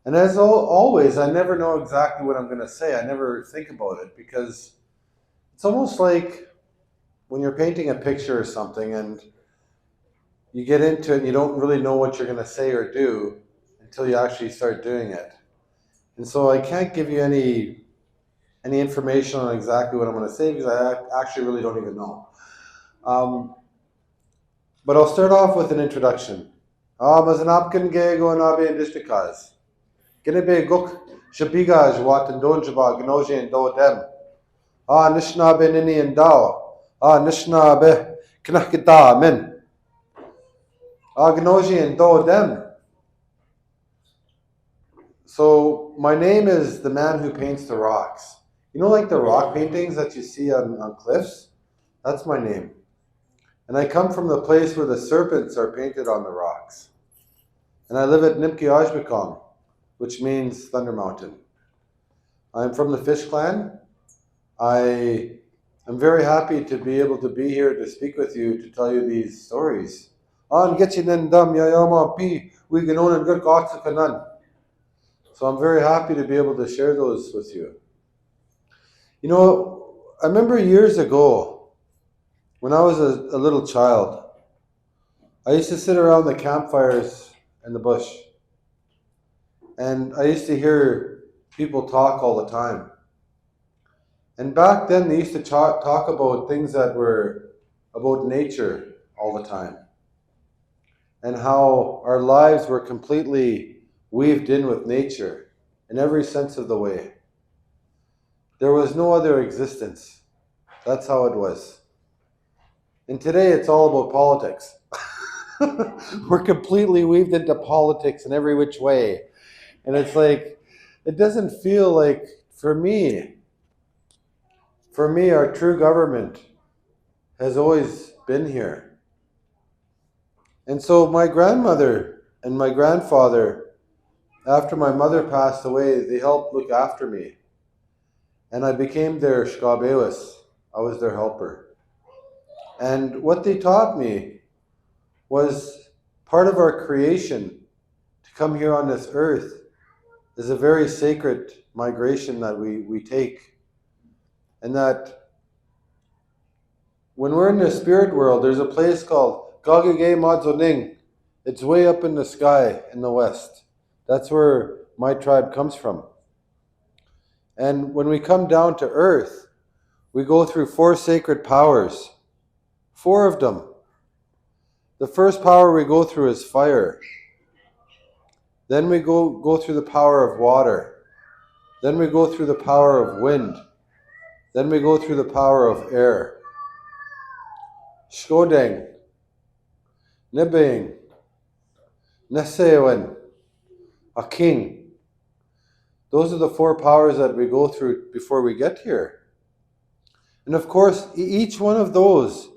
And as always, I never know exactly what I'm going to say. I never think about it because it's almost like when you're painting a picture or something and you get into it and you don't really know what you're going to say or do until you actually start doing it. And so I can't give you any information on exactly what I'm going to say because I actually really don't even know. Um, but I'll start off with an introduction. Maznapkin gego nabe indistikaz. Ginebe guk shabigaj watan donjaba gnoje and do dem. Nishna be nini and dao. Nishna be knakita min. Gnoje and do dem. So my name is the man who paints the rocks. You know, like the rock paintings that you see on cliffs? That's my name. And I come from the place where the serpents are painted on the rocks. And I live at Nimki Ajbekong, which means Thunder Mountain. I'm from the Fish Clan. I am very happy to be able to be here to speak with you to tell you these stories. So I'm very happy to be able to share those with you. You know, I remember years ago when I was a little child, I used to sit around the campfires in the bush, and I used to hear people talk all the time. And back then, they used to talk about things that were about nature all the time, and how our lives were completely weaved in with nature in every sense of the way. There was no other existence. That's how it was. And today, it's all about politics. We're completely weaved into politics in every which way. And it's like, it doesn't feel like, for me, our true government has always been here. And so my grandmother and my grandfather, after my mother passed away, they helped look after me. And I became their shkabelis. I was their helper. And what they taught me was part of our creation to come here on this earth is a very sacred migration that we take. And that when we're in the spirit world, there's a place called Gagage Madzoning. It's way up in the sky in the west. That's where my tribe comes from. And when we come down to earth, we go through 4 sacred powers. 4 of them. The first power we go through is fire. Then we go through the power of water. Then we go through the power of wind. Then we go through the power of air. Skodeng, Nibing, Nesewen, a king. Those are the 4 powers that we go through before we get here. And of course, each one of those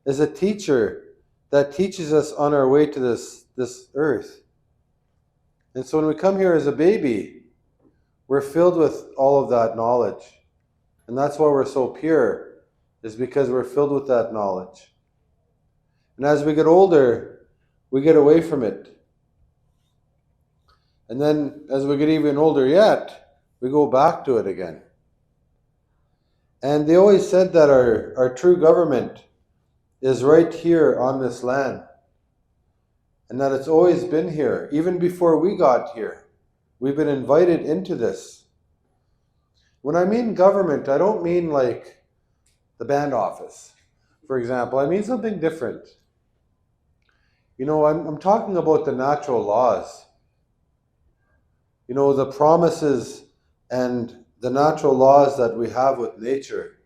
is a teacher that teaches us on our way to this earth. And so when we come here as a baby, we're filled with all of that knowledge. And that's why we're so pure, is because we're filled with that knowledge. And as we get older, we get away from it. And then as we get even older yet, we go back to it again. And they always said that our true government is right here on this land. And that it's always been here, even before we got here. We've been invited into this. When I mean government, I don't mean like the band office, for example. I mean something different. You know, I'm talking about the natural laws. You know, the promises and the natural laws that we have with nature.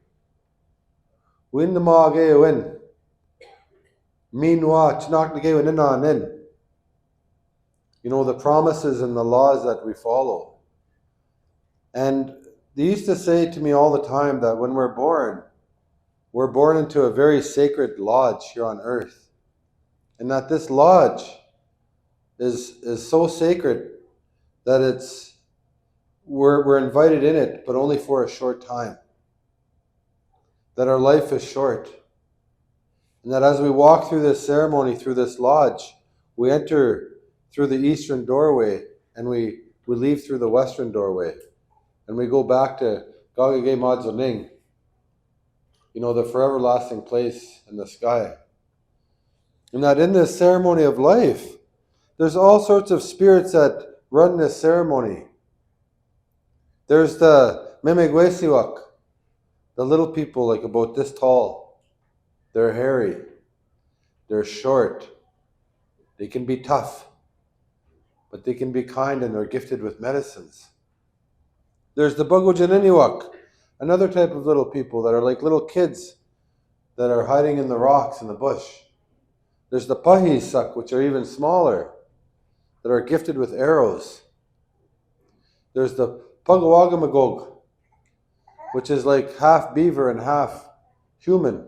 Win the mage win. Meanwhile, you know, the promises and the laws that we follow. And they used to say to me all the time that when we're born into a very sacred lodge here on earth. And that this lodge is so sacred that we're invited in it, but only for a short time. That our life is short. And that as we walk through this ceremony, through this lodge, we enter through the eastern doorway and we we leave through the western doorway and we go back to Gagagay Madzoning, the forever lasting place in the sky. And that in this ceremony of life, there's all sorts of spirits that run this ceremony. There's the Memegwesiwak, the little people like about this tall. They're hairy. They're short. They can be tough, but they can be kind and they're gifted with medicines. There's the Bagujaniniwak, another type of little people that are like little kids that are hiding in the rocks in the bush. There's the Pahisak, which are even smaller, that are gifted with arrows. There's the Pagawagamagog, which is like half beaver and half human,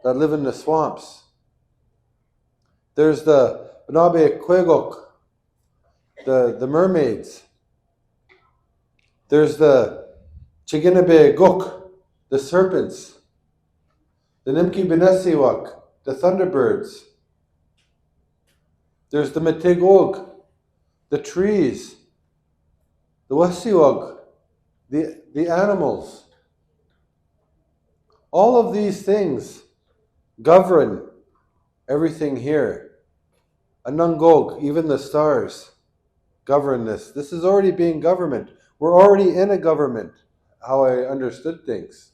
that live in the swamps. There's the Banabe Kwegok, the mermaids. There's the Chiginabe Gok, the serpents. The Nimki Benesiwak, the thunderbirds. There's the Metigog, the trees. The Wasiwag, the animals. All of these things govern everything here. Anungog, even the stars, govern this. This is already being government. We're already in a government, how I understood things.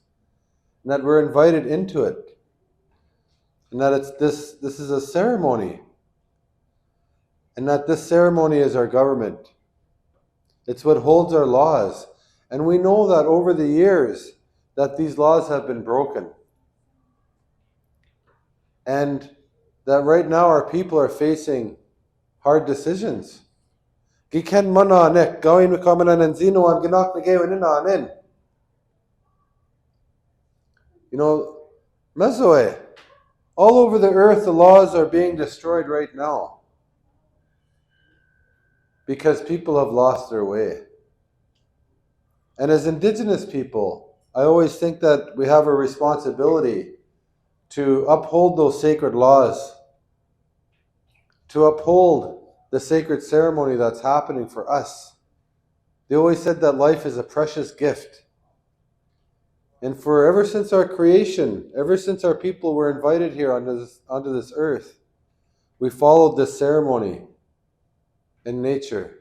And that we're invited into it. And that this is a ceremony. And that this ceremony is our government. It's what holds our laws. And we know that over the years that these laws have been broken. And that right now our people are facing hard decisions. Giken mana nek gawin kamanan and zino an ginak nagawin anin. Mezoe, all over the earth the laws are being destroyed right now. Because people have lost their way. And as Indigenous people, I always think that we have a responsibility to uphold those sacred laws, to uphold the sacred ceremony that's happening for us. They always said that life is a precious gift. And for ever since our creation, ever since our people were invited here onto this earth, we followed this ceremony in nature.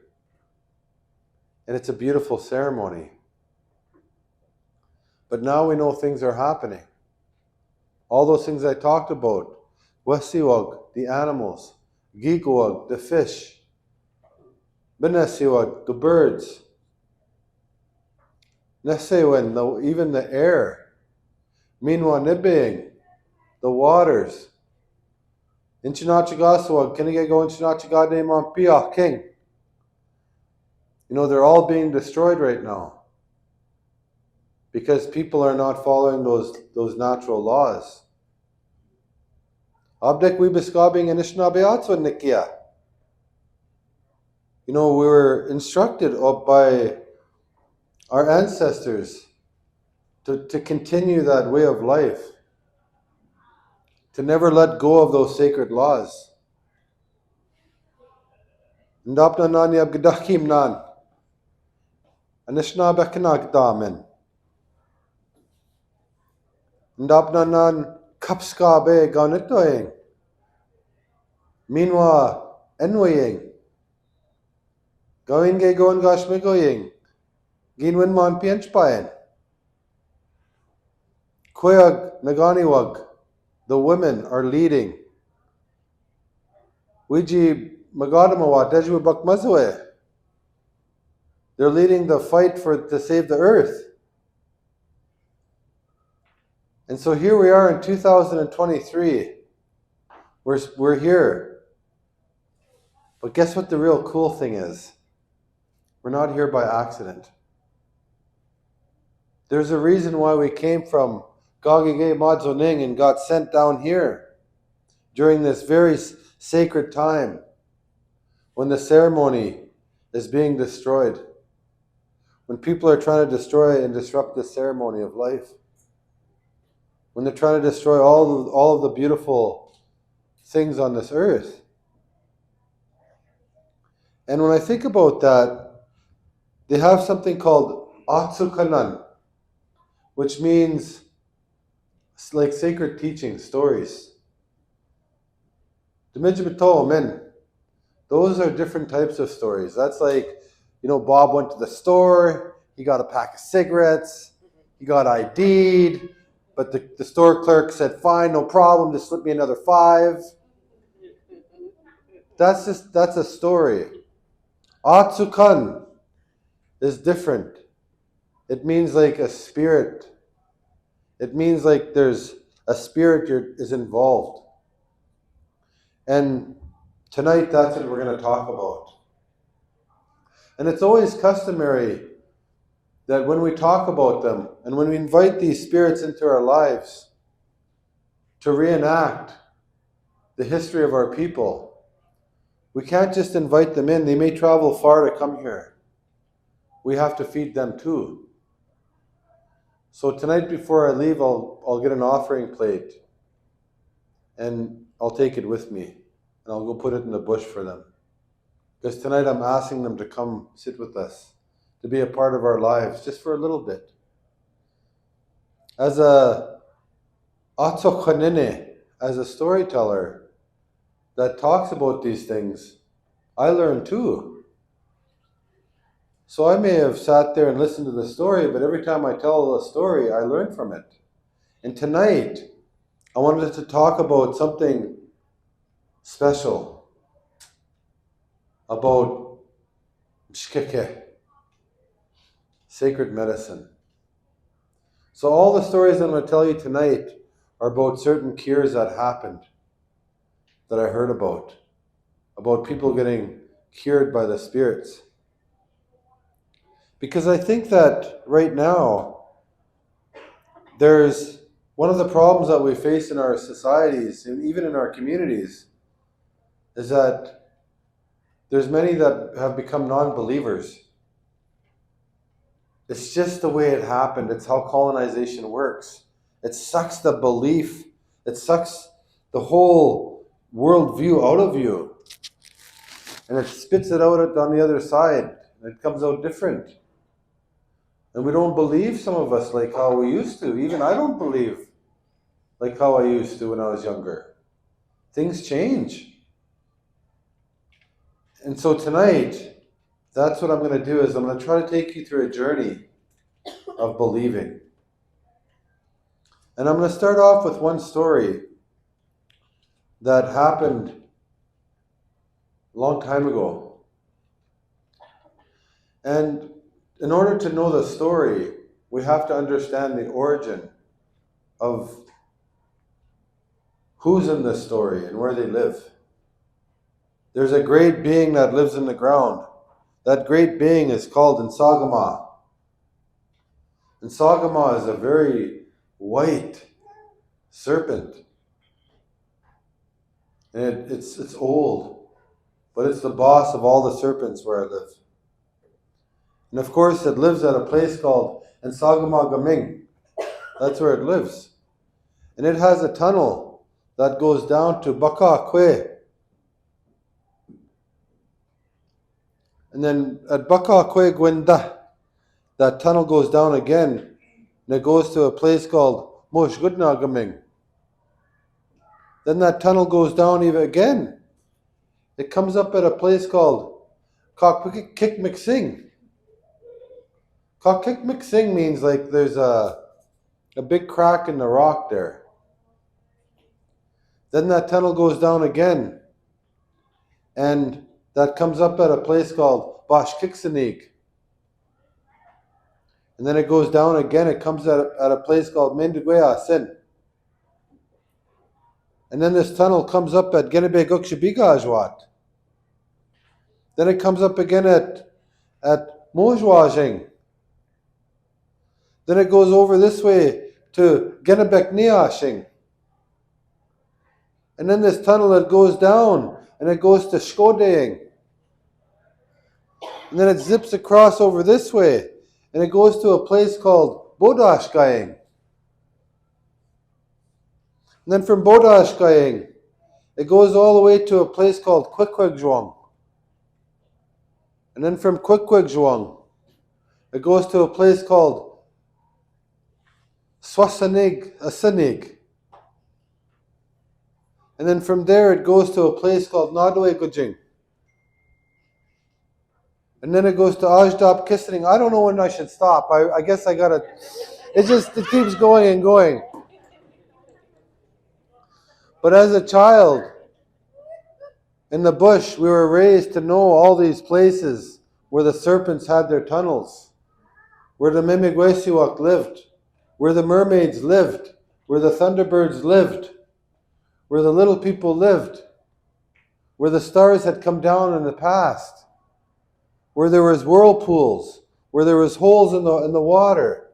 And it's a beautiful ceremony. But now we know things are happening. All those things I talked about, Wasiwag, the animals, Gigawag, the fish, Benesiwag, the birds, Nesewen, even the air, Minwa Nibing, the waters, Inchinachigaswag, Kinigago Inchinachigade Mampiach King. They're all being destroyed right now because people are not following those natural laws. Abdek we biskabing Anishnabeatswa Nikia. We were instructed by our ancestors to continue that way of life, to never let go of those sacred laws. Ndapna nan yab gdakim nan. Anishna bekanag damen. Ndapna nan kapska be ganitoing. Minwa enwaying. Going ge gon gashmigoying. Ginwin man pienchpayen. Koyag naganiwag. The women are leading. Wiji magadamawa dejwe bakmazwe. They're leading the fight to save the earth. And so here we are in 2023. We're here. But guess what the real cool thing is? We're not here by accident. There's a reason why we came from Gagagay Madzoning and got sent down here during this very sacred time when the ceremony is being destroyed. When people are trying to destroy and disrupt the ceremony of life. When they're trying to destroy all of the beautiful things on this earth. And when I think about that, they have something called Atsukanan, which means like sacred teaching, stories. Those are different types of stories. That's like, Bob went to the store, he got a pack of cigarettes, he got ID'd, but the store clerk said, fine, no problem, just slip me another 5. That's a story. Atsukan is different. It means like a spirit. It means like there's a spirit is involved. And tonight, that's what we're going to talk about. And it's always customary that when we talk about them and when we invite these spirits into our lives to reenact the history of our people, we can't just invite them in. They may travel far to come here. We have to feed them too. So tonight before I leave, I'll get an offering plate and I'll take it with me and I'll go put it in the bush for them. Because tonight I'm asking them to come sit with us, to be a part of our lives, just for a little bit. As a Atsokhanene, as a storyteller that talks about these things, I learn too. So I may have sat there and listened to the story, but every time I tell a story, I learn from it. And tonight, I wanted to talk about something special, about mshkeke, sacred medicine. So all the stories I'm going to tell you tonight are about certain cures that happened, that I heard about people getting cured by the spirits. Because I think that right now, there's one of the problems that we face in our societies, and even in our communities, is that there's many that have become non-believers. It's just the way it happened. It's how colonization works. It sucks the belief. It sucks the whole worldview out of you. And it spits it out on the other side. And it comes out different. And we don't believe, some of us, like how we used to. Even I don't believe like how I used to when I was younger. Things change. And so tonight, that's what I'm going to do, is I'm going to try to take you through a journey of believing. And I'm going to start off with one story that happened a long time ago. And in order to know the story, we have to understand the origin of who's in this story and where they live. There's a great being that lives in the ground. That great being is called Nsagama. Nsagama is a very white serpent. And it's old, but it's the boss of all the serpents where I live. And of course, it lives at a place called Nsagama Gaming. That's where it lives. And it has a tunnel that goes down to Baka Kwe. And then at Baka Kwe Gwenda, that tunnel goes down again, and it goes to a place called Moshgudna Gaming. Then that tunnel goes down even again. It comes up at a place called Kakik Mixing. Kakik Mixing means like there's a big crack in the rock there. Then that tunnel goes down again, and that comes up at a place called Bashkiksanig. And then it goes down again, it comes at a place called Mendigwea Sin. And then this tunnel comes up at Genebe Gukshabigajwat. Then it comes up again at Mojwajing. Then it goes over this way to Genebek Niashing. And then this tunnel, it goes down and it goes to Shkodeying. And then it zips across over this way and it goes to a place called Bodashgaying. And then from Bodashgaying, it goes all the way to a place called Quikwegzhuang. And then from Quikwegzhuang, It goes to a place called Asanig. And then from there it goes to a place called Nadwe Gujing. And then it goes to Ajdab Kissining. I don't know when I should stop. I guess I gotta, it keeps going and going. But as a child, in the bush, we were raised to know all these places where the serpents had their tunnels, where the Mimigwesiwak lived, where the mermaids lived, where the thunderbirds lived, where the little people lived, where the stars had come down in the past, where there was whirlpools, where there was holes in the water.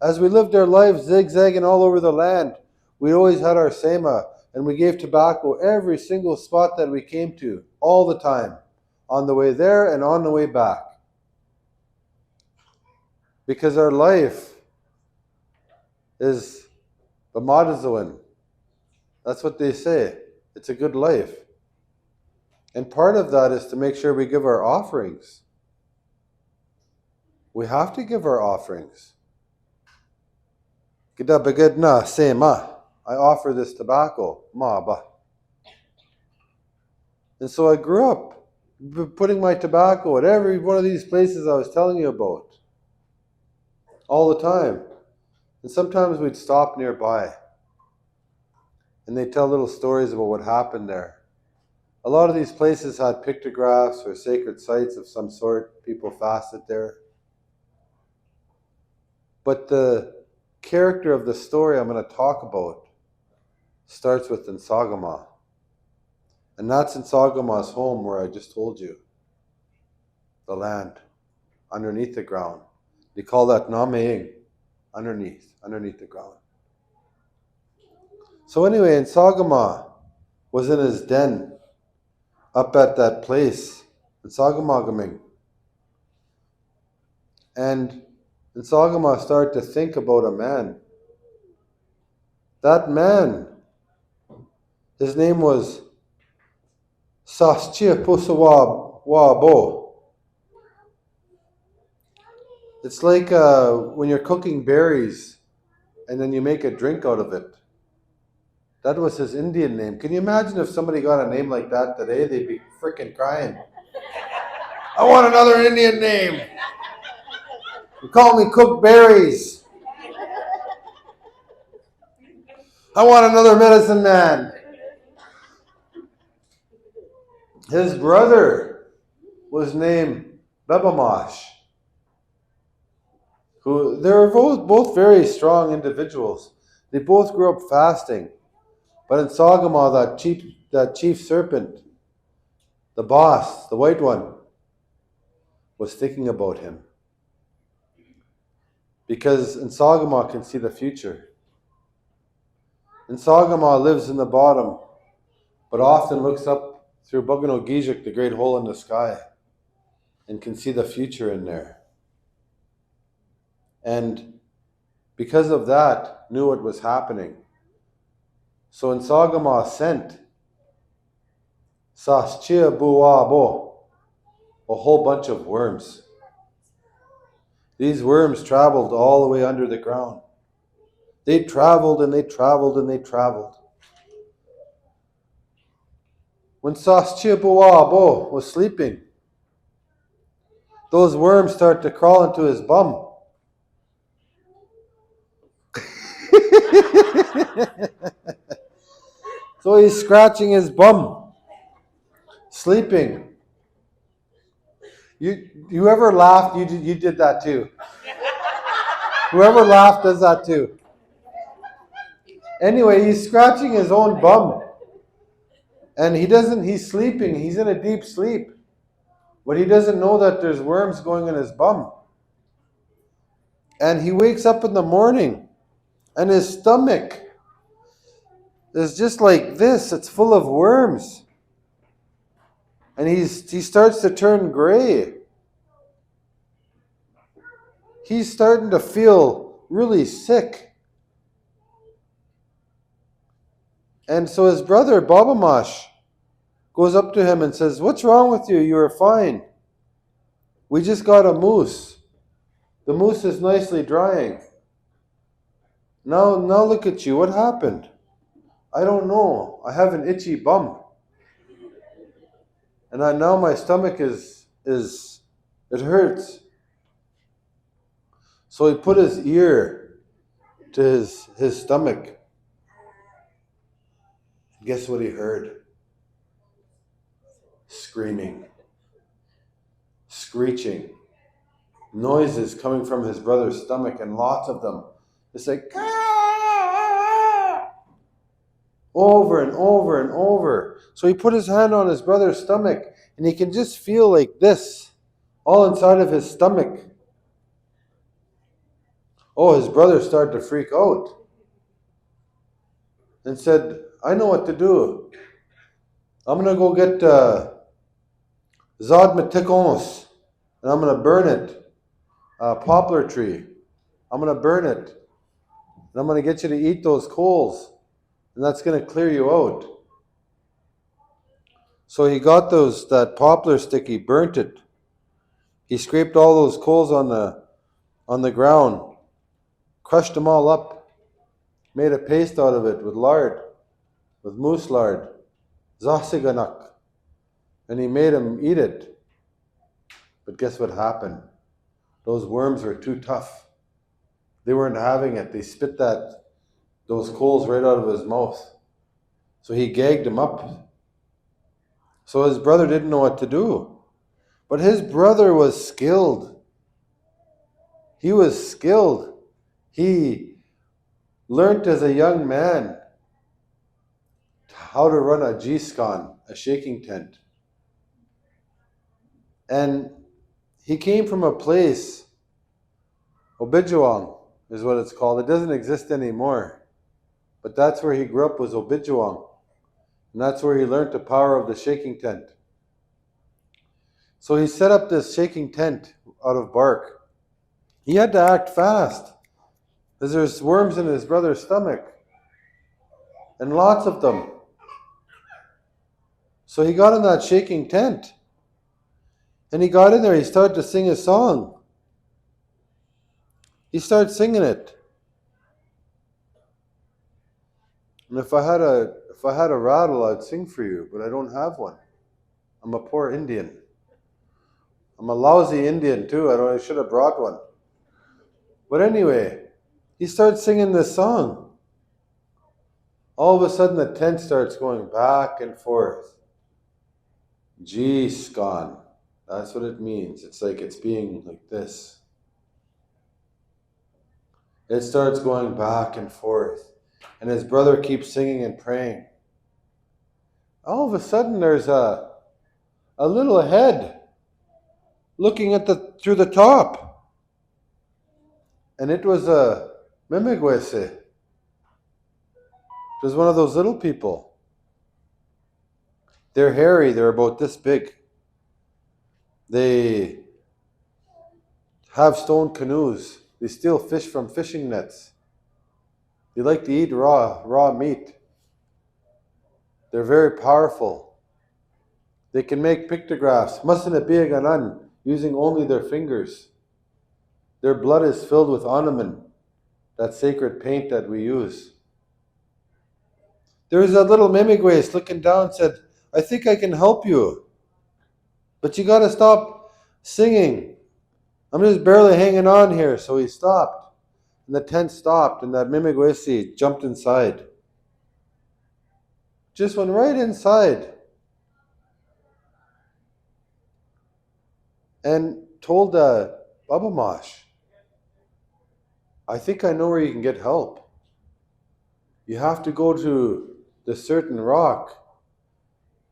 As we lived our lives zigzagging all over the land, we always had our sema, and we gave tobacco every single spot that we came to, all the time, on the way there and on the way back. Because our life is the Madazuan. That's what they say. It's a good life. And part of that is to make sure we give our offerings. We have to give our offerings. Gidabagidna sema. I offer this tobacco, ma'aba. And so I grew up putting my tobacco at every one of these places I was telling you about. All the time. And sometimes we'd stop nearby. And they'd tell little stories about what happened there. A lot of these places had pictographs or sacred sites of some sort. People fasted there. But the character of the story I'm going to talk about starts with Nsagama. And that's Nsagama's home where I just told you. The land. Underneath the ground. They call that Nameing. Underneath the ground. So anyway, Nsagama was in his den up at that place, Nsagamagaming. And Nsagama started to think about a man. That man, his name was Saschia Pusawabo. It's like when you're cooking berries and then you make a drink out of it. That was his Indian name. Can you imagine if somebody got a name like that today? They'd be freaking crying. I want another Indian name. You call me Cook Berries. I want another medicine man. His brother was named Bebamash. They were both very strong individuals. They both grew up fasting. But in Nsagama, that chief serpent, the boss, the white one, was thinking about him. Because Nsagama can see the future. Nsagama lives in the bottom, but often looks up through Bugano Gijik, the great hole in the sky, and can see the future in there. And because of that, knew what was happening. So Nsagama sent Saschia Buabo, a whole bunch of worms. These worms traveled all the way under the ground. They traveled and they traveled and they traveled. When Saschia Buabo was sleeping, those worms started to crawl into his bum. So he's scratching his bum, sleeping. You ever laughed? You did that too. Whoever laughed does that too. Anyway, he's scratching his own bum. And he's sleeping. He's in a deep sleep. But he doesn't know that there's worms going in his bum. And he wakes up in the morning and his stomach is just like this. It's full of worms. And he starts to turn gray. He's starting to feel really sick. And so his brother, Babamash, goes up to him and says, "What's wrong with you? You are fine. We just got a moose. The mousse is nicely drying. Now look at you. What happened? I don't know. I have an itchy bum. And now my stomach it hurts. So he put his ear to his stomach. Guess what he heard? Screaming, screeching, noises coming from his brother's stomach, and lots of them. It's like over and over and over. So he put his hand on his brother's stomach, and he can just feel like this, all inside of his stomach. Oh, his brother started to freak out and said, I know what to do. I'm going to go get Zod Metikons, and I'm going to burn it. A poplar tree. I'm going to burn it. And I'm going to get you to eat those coals. And that's going to clear you out. So he got that poplar stick, he burnt it. He scraped all those coals on the ground, crushed them all up, made a paste out of it with lard, with moose lard, zasiganak, and he made him eat it. But guess what happened? Those worms were too tough. They weren't having it. They spit those coals right out of his mouth. So he gagged him up. So his brother didn't know what to do. But his brother was skilled. He was skilled. He learned as a young man how to run a G-skan, a shaking tent. And he came from a place, Obijuang is what it's called. It doesn't exist anymore. But that's where he grew up, was Obijuang. And that's where he learned the power of the shaking tent. So he set up this shaking tent out of bark. He had to act fast, because there's worms in his brother's stomach. And lots of them. So he got in that shaking tent. And he got in there, he started to sing his song. He started singing it. And if I had a rattle, I'd sing for you, but I don't have one. I'm a poor Indian. I'm a lousy Indian too. I should have brought one. But anyway, he starts singing this song. All of a sudden the tent starts going back and forth. G-skan. That's what it means. It's like it's being like this. It starts going back and forth. And his brother keeps singing and praying. All of a sudden there's a little head looking through the top. And it was a Mimigwese. It was one of those little people. They're hairy, they're about this big. They have stone canoes. They steal fish from fishing nets. They like to eat raw meat. They're very powerful. They can make pictographs, masinabiaganan, using only their fingers. Their blood is filled with onaman, that sacred paint that we use. There was a little Mimigwes looking down and said, I think I can help you. But you got to stop singing. I'm just barely hanging on here. So he stopped. And the tent stopped, and that Mimigwesi jumped inside. Just went right inside. And told Baba Mosh, I think I know where you can get help. You have to go to the certain rock.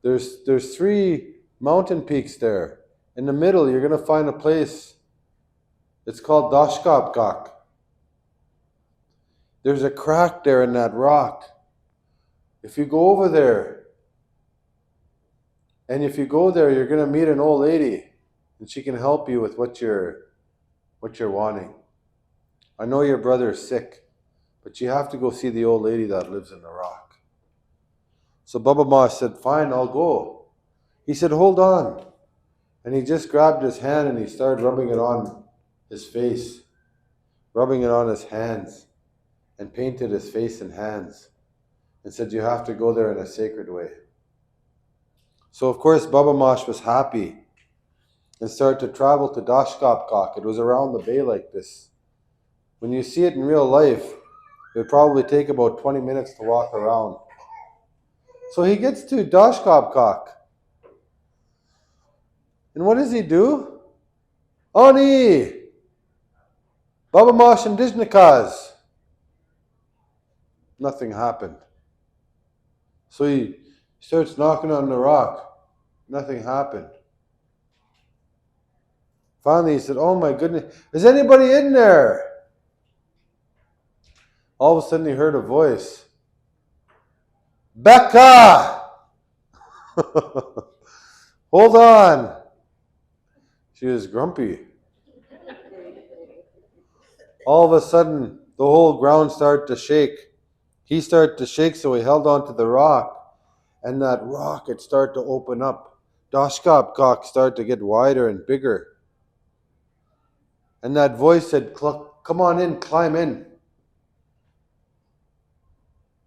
There's 3 mountain peaks there. In the middle, you're going to find a place. It's called Dashkapgak. There's a crack there in that rock. If you go over there, and if you go there, you're going to meet an old lady, and she can help you with what you're wanting. I know your brother's sick, but you have to go see the old lady that lives in the rock. So Baba Mosh said, fine, I'll go. He said, hold on. And he just grabbed his hand and he started rubbing it on his face, rubbing it on his hands, and painted his face and hands, and said, you have to go there in a sacred way. So of course Baba Mosh was happy and started to travel to Dashkapkak. It was around the bay like this. When you see it in real life, it would probably take about 20 minutes to walk around. So he gets to Dashkapkak. And what does he do? Ani! Baba Mosh and Dijnakas. Nothing happened. So he starts knocking on the rock. Nothing happened. Finally he said, oh my goodness, is anybody in there? All of a sudden he heard a voice. Becca! Hold on. She was grumpy. All of a sudden the whole ground started to shake. He started to shake, so he held on to the rock. And that rock, it started to open up. Dashkapkak started to get wider and bigger. And that voice said, come on in, climb in.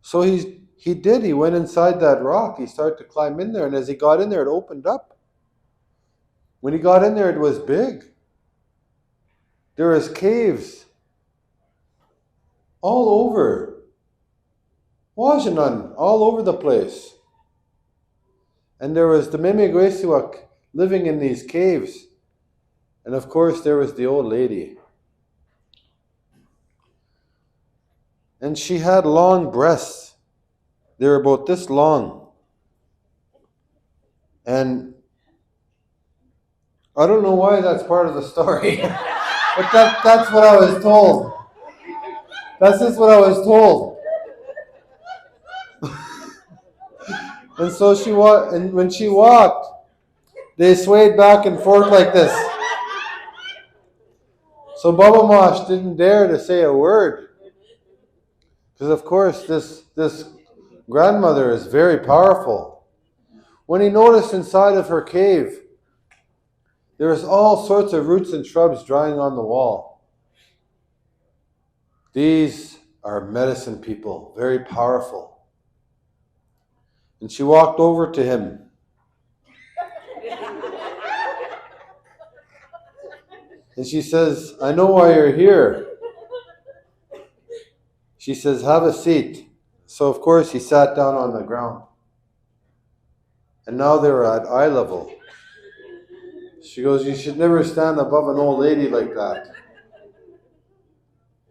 So he did. He went inside that rock. He started to climb in there. And as he got in there, it opened up. When he got in there, it was big. There was caves all over. Wajanan, all over the place. And there was the Memegwesiwak living in these caves. And of course, there was the old lady. And she had long breasts. They were about this long. And I don't know why that's part of the story. But that's what I was told. That's just what I was told. And so and when she walked, they swayed back and forth like this. So Baba Mosh didn't dare to say a word. Because of course this grandmother is very powerful. When he noticed inside of her cave, there was all sorts of roots and shrubs drying on the wall. These are medicine people, very powerful. And she walked over to him. And she says, I know why you're here. She says, have a seat. So of course he sat down on the ground. And now they were at eye level. She goes, you should never stand above an old lady like that.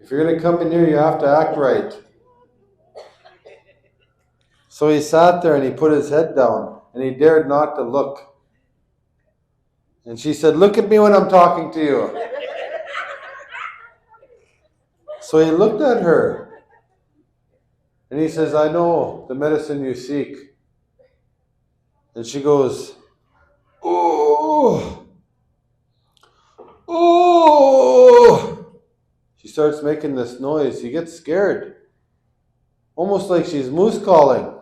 If you're going to come in here, you have to act right. So he sat there and he put his head down and he dared not to look. And she said, look at me when I'm talking to you. So he looked at her and he says, I know the medicine you seek. And she goes, oh, oh. She starts making this noise. He gets scared. Almost like she's moose calling.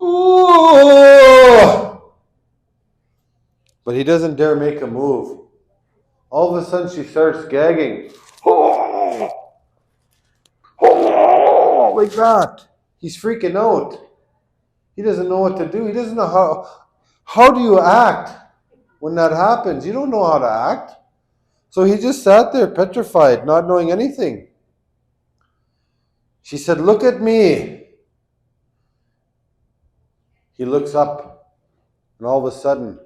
Oh! But he doesn't dare make a move. All of a sudden she starts gagging. Oh! Oh! Like that. He's freaking out. He doesn't know what to do. He doesn't know how do you act when that happens? You don't know how to act. So he just sat there petrified, not knowing anything. She said, look at me. He looks up, and all of a sudden,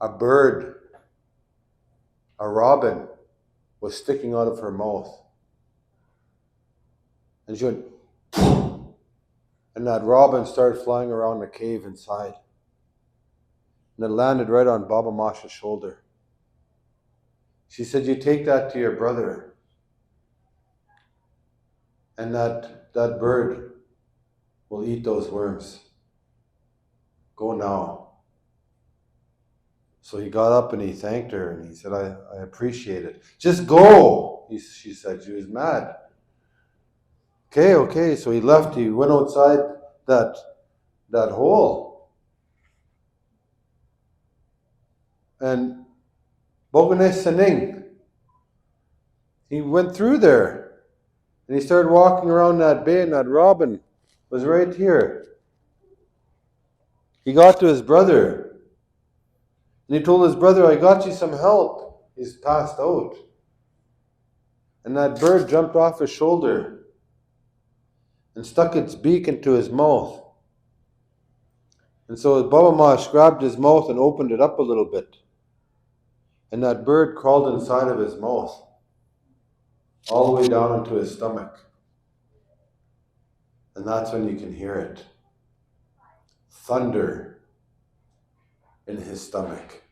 a bird, a robin, was sticking out of her mouth. And she went, and that robin started flying around the cave inside. And it landed right on Baba Mosh's shoulder. She said, you take that to your brother. And that bird will eat those worms. Go now. So he got up and he thanked her and he said, I appreciate it. Just go, she said. She was mad. Okay. So he left. He went outside that hole. And Boganes Saning. He went through there and he started walking around that bay, and that robin was right here. He got to his brother and he told his brother, I got you some help. He's passed out. And that bird jumped off his shoulder and stuck its beak into his mouth. And so Baba Mosh grabbed his mouth and opened it up a little bit. And that bird crawled inside of his mouth, all the way down into his stomach. And that's when you can hear it. Thunder in his stomach.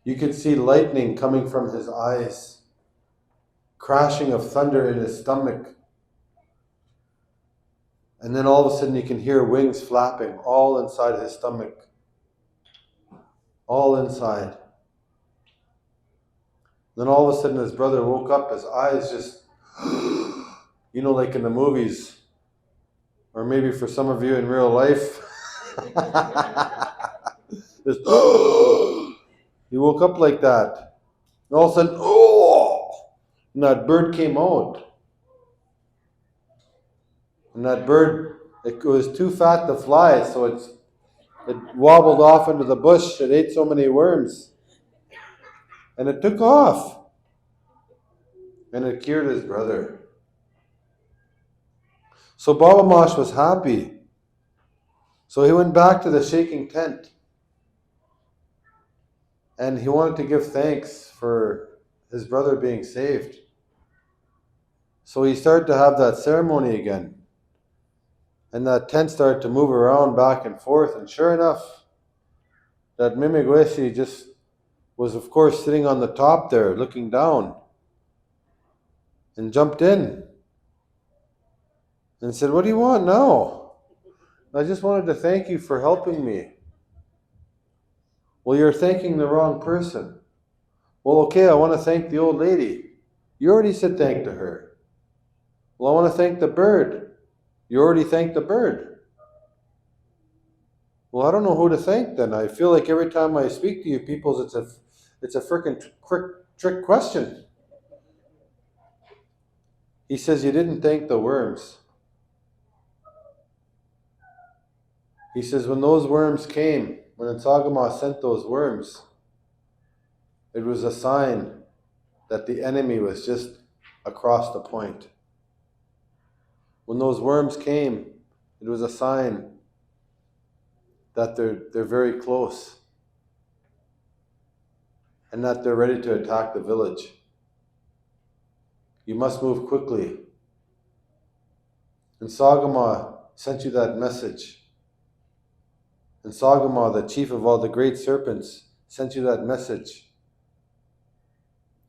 You could see lightning coming from his eyes, crashing of thunder in his stomach. And then all of a sudden you can hear wings flapping all inside his stomach. All inside. Then all of a sudden his brother woke up, his eyes just, like in the movies, or maybe for some of you in real life. Just, he woke up like that. And all of a sudden, and that bird came out. And that bird, it was too fat to fly, so it wobbled off into the bush. It ate so many worms. And it took off. And it cured his brother. So Baba Mosh was happy. So he went back to the shaking tent. And he wanted to give thanks for his brother being saved. So he started to have that ceremony again. And that tent started to move around back and forth. And sure enough, that Mimigwesi just was, of course, sitting on the top there, looking down. And jumped in. And said, what do you want now? I just wanted to thank you for helping me. Well, you're thanking the wrong person. Well, okay, I want to thank the old lady. You already said thank to her. Well, I want to thank the bird. You already thanked the bird. Well, I don't know who to thank then. I feel like every time I speak to you people, it's a frickin' trick question. He says, you didn't thank the worms. He says, when those worms came, when Nsagama sent those worms, it was a sign that the enemy was just across the point. When those worms came, it was a sign that they're very close and that they're ready to attack the village. You must move quickly. And Sagama sent you that message. And Sagama, the chief of all the great serpents, sent you that message.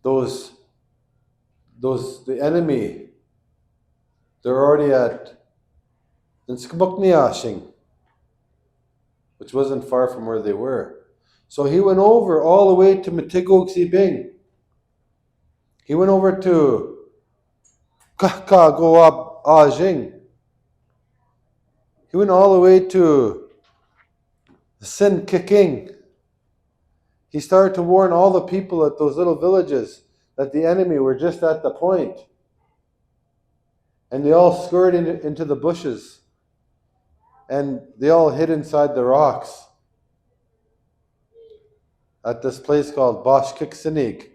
The enemy, they're already at Nskmukniashing, which wasn't far from where they were. So he went over all the way to Matigog Bing. He went over to Kahka Goab Ajing. He went all the way to Sin Kiking. He started to warn all the people at those little villages that the enemy were just at the point. And they all scurried into the bushes. And they all hid inside the rocks at this place called Bashkik.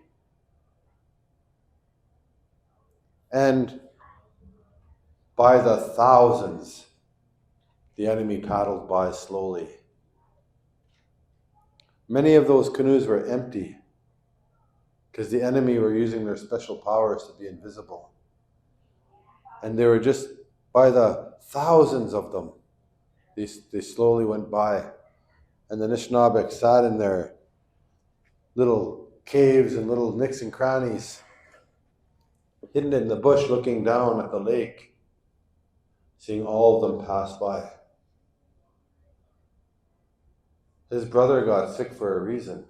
And by the thousands, the enemy paddled by slowly. Many of those canoes were empty because the enemy were using their special powers to be invisible. And they were just by the thousands of them. They slowly went by. And the Nishnabek sat in their little caves and little nooks and crannies, hidden in the bush looking down at the lake, seeing all of them pass by. His brother got sick for a reason.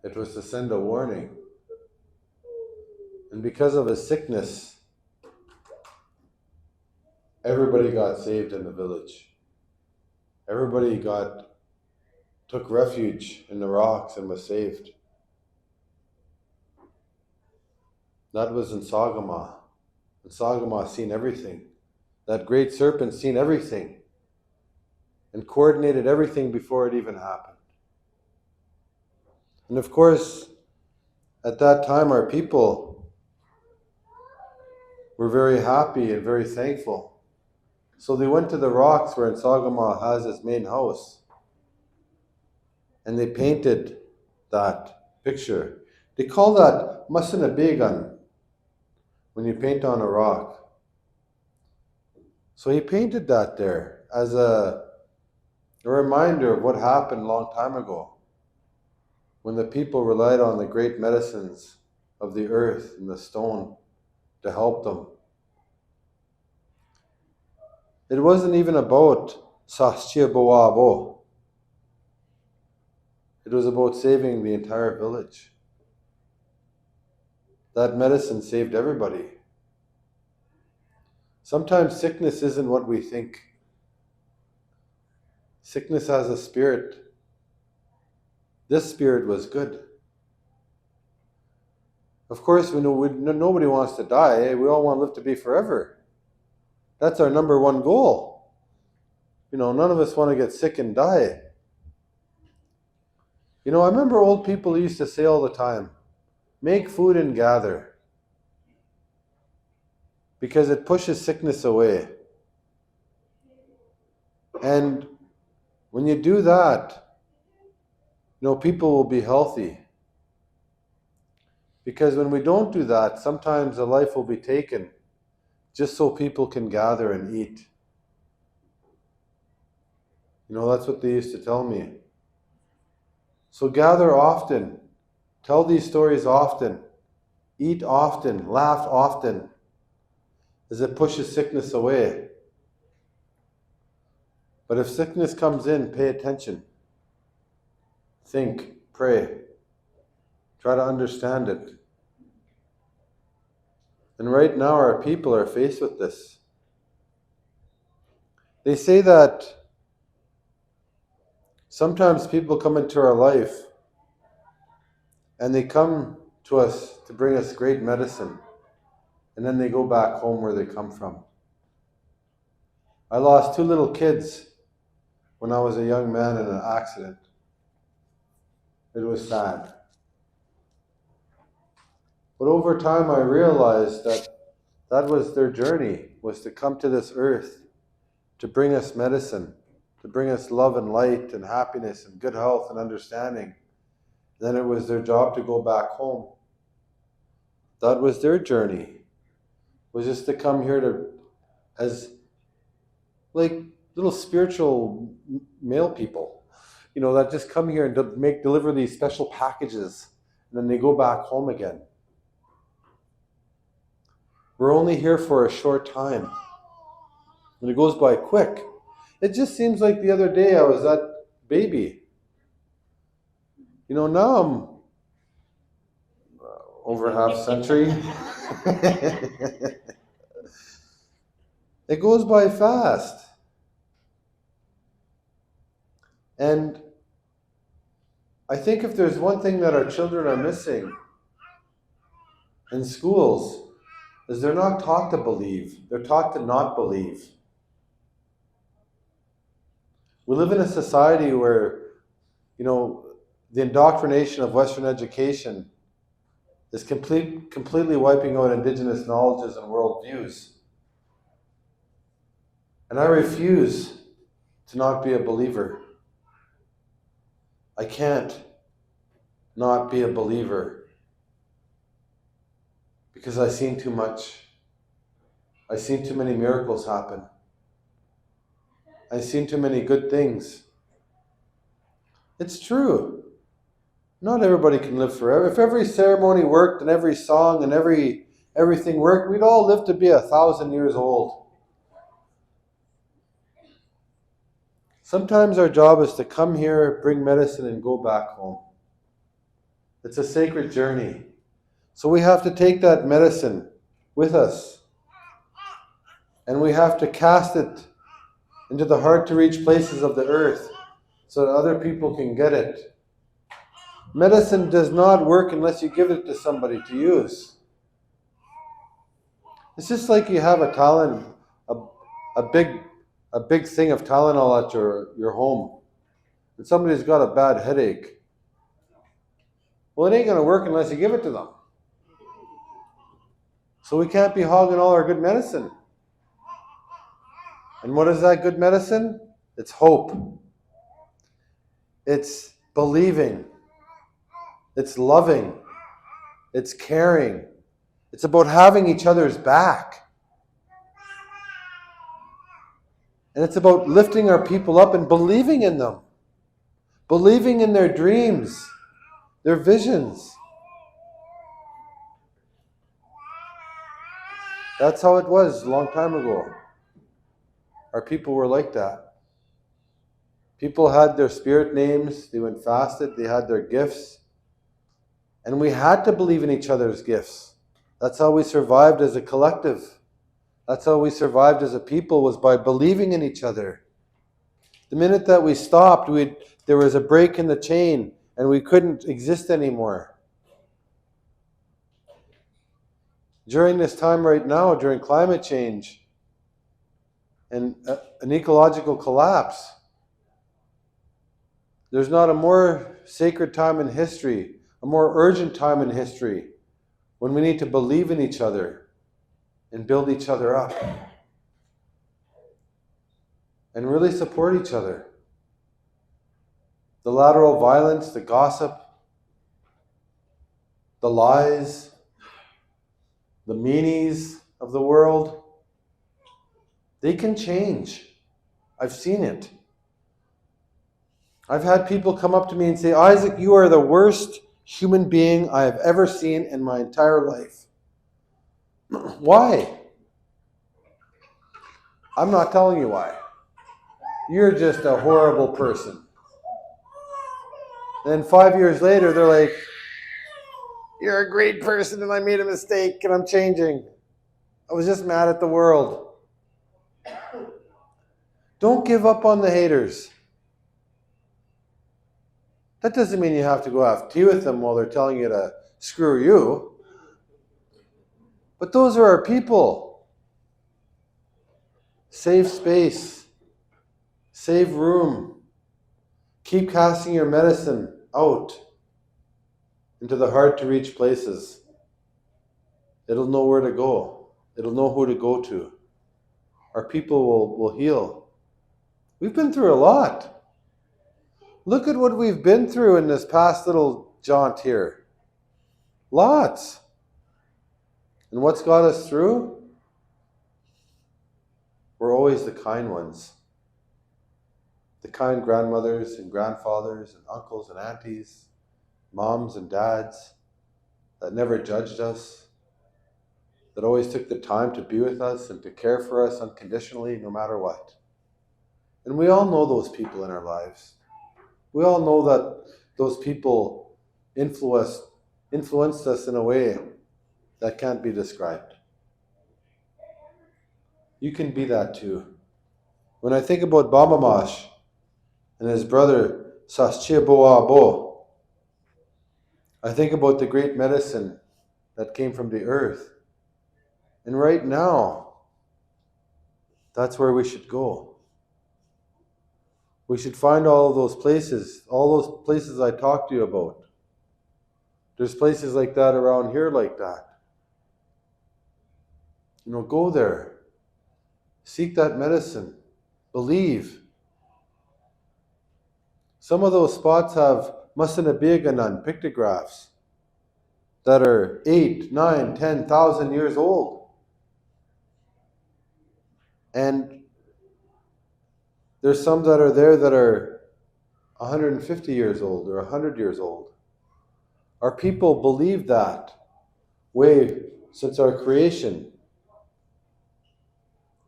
It was to send a warning. And because of his sickness, everybody got saved in the village. Everybody took refuge in the rocks and was saved. That was in Sagama. And Sagama seen everything. That great serpent seen everything and coordinated everything before it even happened. And of course, at that time, our people were very happy and very thankful. So they went to the rocks where Sagama has his main house, and they painted that picture. They call that Masanabegan, when you paint on a rock. So he painted that there as a reminder of what happened a long time ago, when the people relied on the great medicines of the earth and the stone to help them. It wasn't even about Sastia Boabo. It was about saving the entire village. That medicine saved everybody. Sometimes sickness isn't what we think. Sickness has a spirit. This spirit was good. Of course, we know nobody wants to die. We all want to live to be forever. That's our number one goal. None of us want to get sick and die. I remember old people used to say all the time, make food and gather, because it pushes sickness away. And when you do that, people will be healthy. Because when we don't do that, sometimes a life will be taken just so people can gather and eat. That's what they used to tell me. So gather often, tell these stories often, eat often, laugh often, as it pushes sickness away. But if sickness comes in, pay attention. Think, pray, try to understand it. And right now our people are faced with this. They say that sometimes people come into our life and they come to us to bring us great medicine, and then they go back home where they come from. I lost 2 little kids when I was a young man in an accident. It was sad. But over time I realized that was their journey, was to come to this earth, to bring us medicine, to bring us love and light and happiness and good health and understanding. Then it was their job to go back home. That was their journey, was just to come here as like little spiritual male people, that just come here and deliver these special packages, and then they go back home again. We're only here for a short time, and it goes by quick. It just seems like the other day I was that baby. Now I'm over half century. It goes by fast. And I think if there's one thing that our children are missing in schools, is they're not taught to believe. They're taught to not believe. We live in a society where, the indoctrination of Western education is completely wiping out Indigenous knowledges and worldviews. And I refuse to not be a believer. I can't not be a believer, because I've seen too much. I've seen too many miracles happen. I've seen too many good things. It's true. Not everybody can live forever. If every ceremony worked and every song and everything worked, we'd all live to be 1,000 years old. Sometimes our job is to come here, bring medicine, and go back home. It's a sacred journey. So we have to take that medicine with us, and we have to cast it into the hard-to-reach places of the earth so that other people can get it. Medicine does not work unless you give it to somebody to use. It's just like you have a talent, a, a big a big thing of Tylenol at your home, and somebody's got a bad headache. Well, it ain't going to work unless you give it to them. So we can't be hogging all our good medicine. And what is that good medicine? It's hope. It's believing. It's loving. It's caring. It's about having each other's back. And it's about lifting our people up and believing in them. Believing in their dreams, their visions. That's how it was a long time ago. Our people were like that. People had their spirit names, they went fasted, they had their gifts. And we had to believe in each other's gifts. That's how we survived as a collective. That's how we survived as a people, was by believing in each other. The minute that we stopped, there was a break in the chain and we couldn't exist anymore. During this time right now, during climate change and an ecological collapse, there's not a more sacred time in history, a more urgent time in history, when we need to believe in each other and build each other up and really support each other. The lateral violence, the gossip, the lies, the meanies of the world, they can change. I've seen it. I've had people come up to me and say, Isaac, you are the worst human being I have ever seen in my entire life. Why? I'm not telling you why. You're just a horrible person. Then 5 years later, they're like, you're a great person and I made a mistake and I'm changing. I was just mad at the world. Don't give up on the haters. That doesn't mean you have to go have tea with them while they're telling you to screw you. But those are our people. Save space. Save room. Keep casting your medicine out into the hard-to-reach places. It'll know where to go. It'll know who to go to. Our people will heal. We've been through a lot. Look at what we've been through in this past little jaunt here. Lots. And what's got us through? We're always the kind ones. The kind grandmothers and grandfathers and uncles and aunties, moms and dads that never judged us, that always took the time to be with us and to care for us unconditionally no matter what. And we all know those people in our lives. We all know that those people influenced us in a way that can't be described. You can be that too. When I think about Bamamash and his brother Sascheboabo, I think about the great medicine that came from the earth. And right now, that's where we should go. We should find all of those places I talked to you about. There's places like that around here like that. Go there. Seek that medicine. Believe. Some of those spots have Masanabiganan pictographs that are 8, 9, 10,000 years old. And there's some that are there that are 150 years old or 100 years old. Our people believe that way since our creation.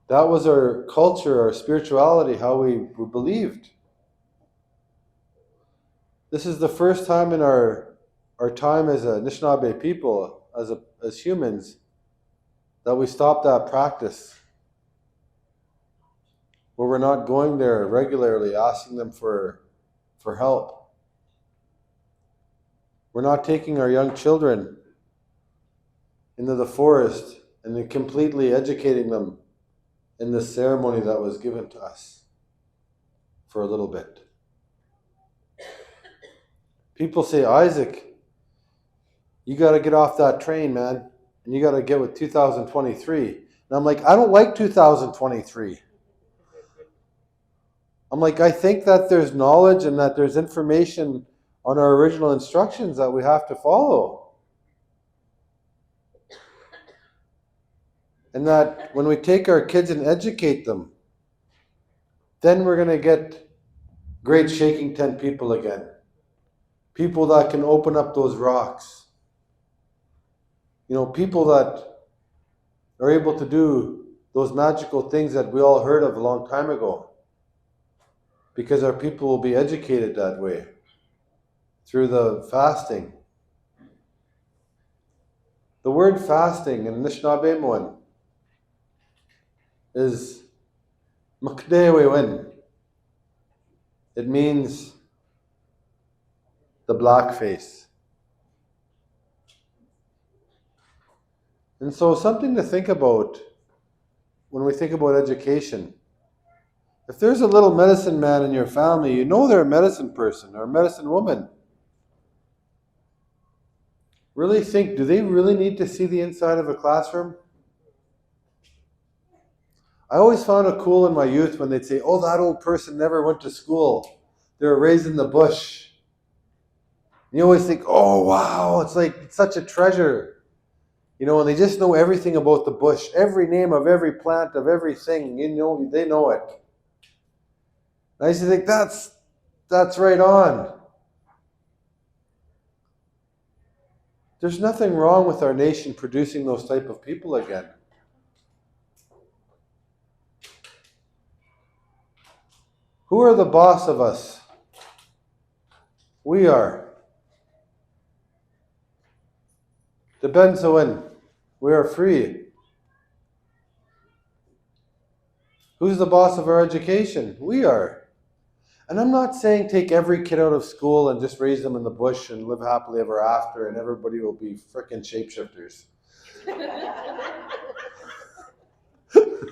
That was our culture, our spirituality, how we believed. This is the first time in our time as a Anishinaabe people, as humans, that we stopped that practice. Where we're not going there regularly asking them for help. We're not taking our young children into the forest and then completely educating them in this ceremony that was given to us for a little bit. People say, Isaac, you got to get off that train, man, and you got to get with 2023. And I'm like, I don't like 2023. I'm like, I think that there's knowledge and that there's information on our original instructions that we have to follow. And that when we take our kids and educate them, then we're going to get great shaking tent people again. People that can open up those rocks. People that are able to do those magical things that we all heard of a long time ago. Because our people will be educated that way through the fasting. The word fasting in Anishinaabe is Mkdewewin. It means the black face. And so something to think about when we think about education. If there's a little medicine man in your family, they're a medicine person or a medicine woman. Really think, do they really need to see the inside of a classroom? I always found it cool in my youth when they'd say, oh, that old person never went to school. They were raised in the bush. And you always think, oh, wow, it's such a treasure. And they just know everything about the bush, every name of every plant, of everything, they know it. And I used to think, that's right on. There's nothing wrong with our nation producing those type of people again. Who are the boss of us? We are. The Benzoin. We are free. Who's the boss of our education? We are. And I'm not saying take every kid out of school and just raise them in the bush and live happily ever after and everybody will be frickin' shapeshifters.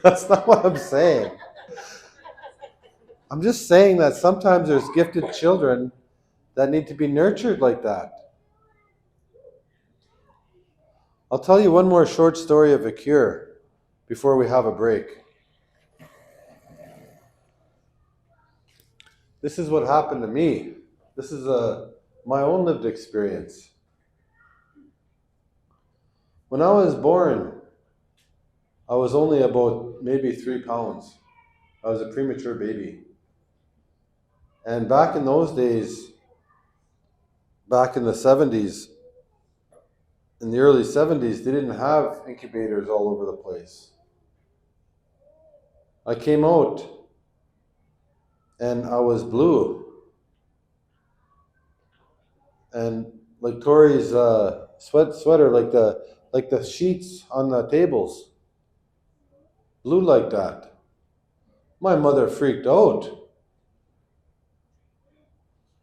That's not what I'm saying. I'm just saying that sometimes there's gifted children that need to be nurtured like that. I'll tell you one more short story of a cure before we have a break. This is what happened to me. This is my own lived experience. When I was born, I was only about maybe 3 pounds. I was a premature baby. And back in those days, back in the 70s, in the early 70s, they didn't have incubators all over the place. I came out and I was blue. And like Tori's sweater, like the sheets on the tables, blue like that. My mother freaked out.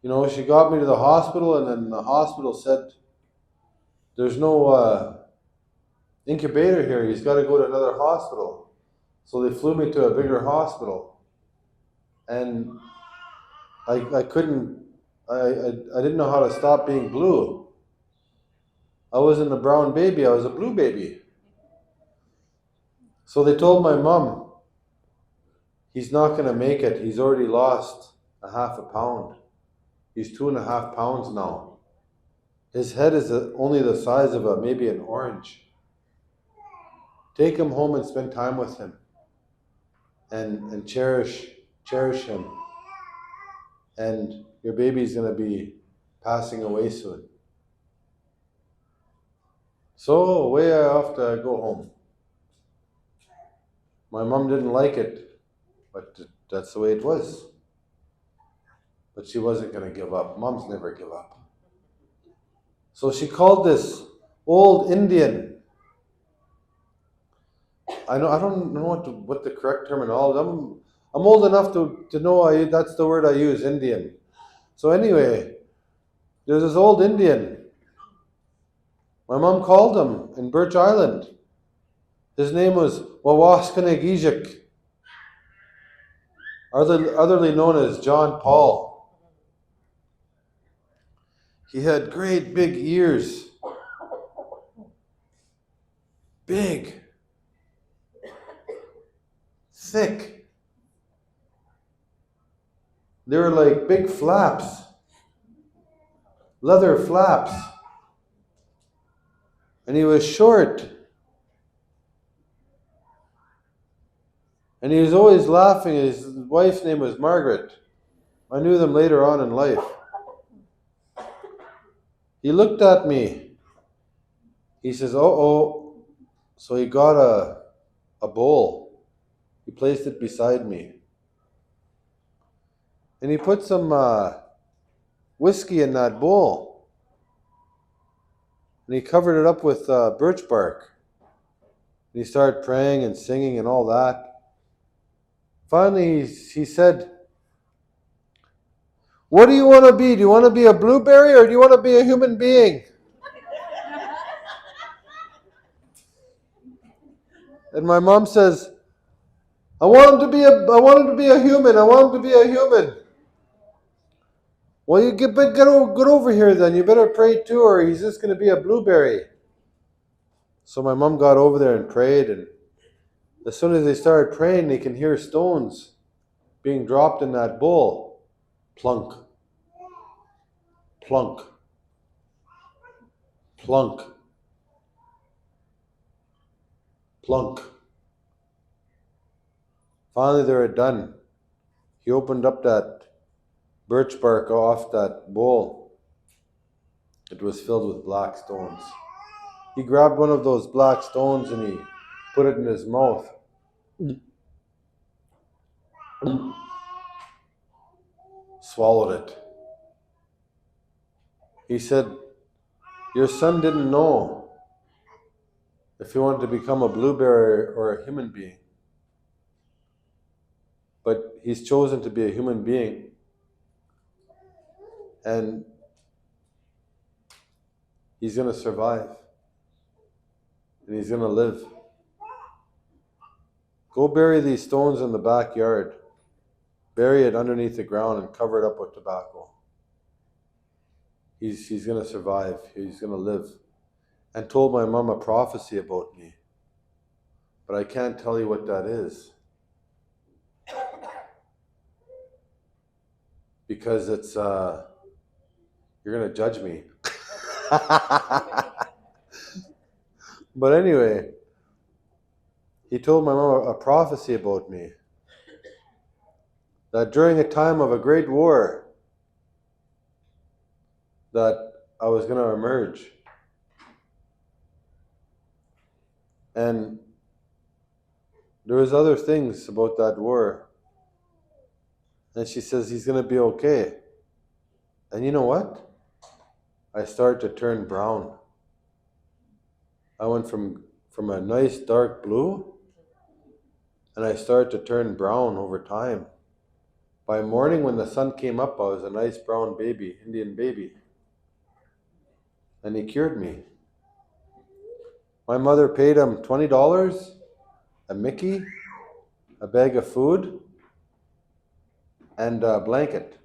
She got me to the hospital, and then the hospital said, there's no incubator here. He's got to go to another hospital. So they flew me to a bigger hospital. And I didn't know how to stop being blue. I wasn't a brown baby, I was a blue baby. So they told my mom, he's not going to make it. He's already lost a half a pound. He's 2.5 pounds now. His head is only the size of maybe an orange. Take him home and spend time with him. And cherish him. And your baby's going to be passing away soon. So away I have to go home. My mom didn't like it, but that's the way it was. But she wasn't going to give up. Moms never give up. So she called this old Indian. I don't know what the correct terminology. I'm old enough to know that's the word I use, Indian. So anyway, there's this old Indian. My mom called him in Birch Island. His name was Wawaskinnig Isaac, otherly known as John Paul. He had great big ears. Big. Thick. They were like big flaps. Leather flaps. And he was short. And he was always laughing. His wife's name was Margaret. I knew them later on in life. He looked at me. He says, "Uh-oh." So he got a bowl. He placed it beside me. And he put some whiskey in that bowl. And he covered it up with birch bark. And he started praying and singing and all that. Finally, he said, "What do you want to be? Do you want to be a blueberry or do you want to be a human being?" And my mom says, I want him to be a human. I want him to be a human." "Well, you get over here then. You better pray too, or he's just going to be a blueberry." So my mom got over there and prayed, and as soon as they started praying, they can hear stones being dropped in that bowl. Plunk, plunk, plunk, plunk. Finally, they were done. He opened up that birch bark off that bowl. It was filled with black stones. He grabbed one of those black stones and he put it in his mouth. Swallowed it. He said, "Your son didn't know if he wanted to become a blueberry or a human being. But he's chosen to be a human being. And he's going to survive. And he's going to live. Go bury these stones in the backyard. Bury it underneath the ground and cover it up with tobacco. He's going to survive. He's going to live." And told my mom a prophecy about me. But I can't tell you what that is. Because it's, you're going to judge me. But anyway, he told my mom a prophecy about me. That during a time of a great war, that I was going to emerge. And there was other things about that war. And she says, he's going to be okay. And you know what? I started to turn brown. I went from a nice dark blue, and I started to turn brown over time. By morning when the sun came up, I was a nice brown baby, Indian baby. And he cured me. My mother paid him $20, a Mickey, a bag of food, and a blanket.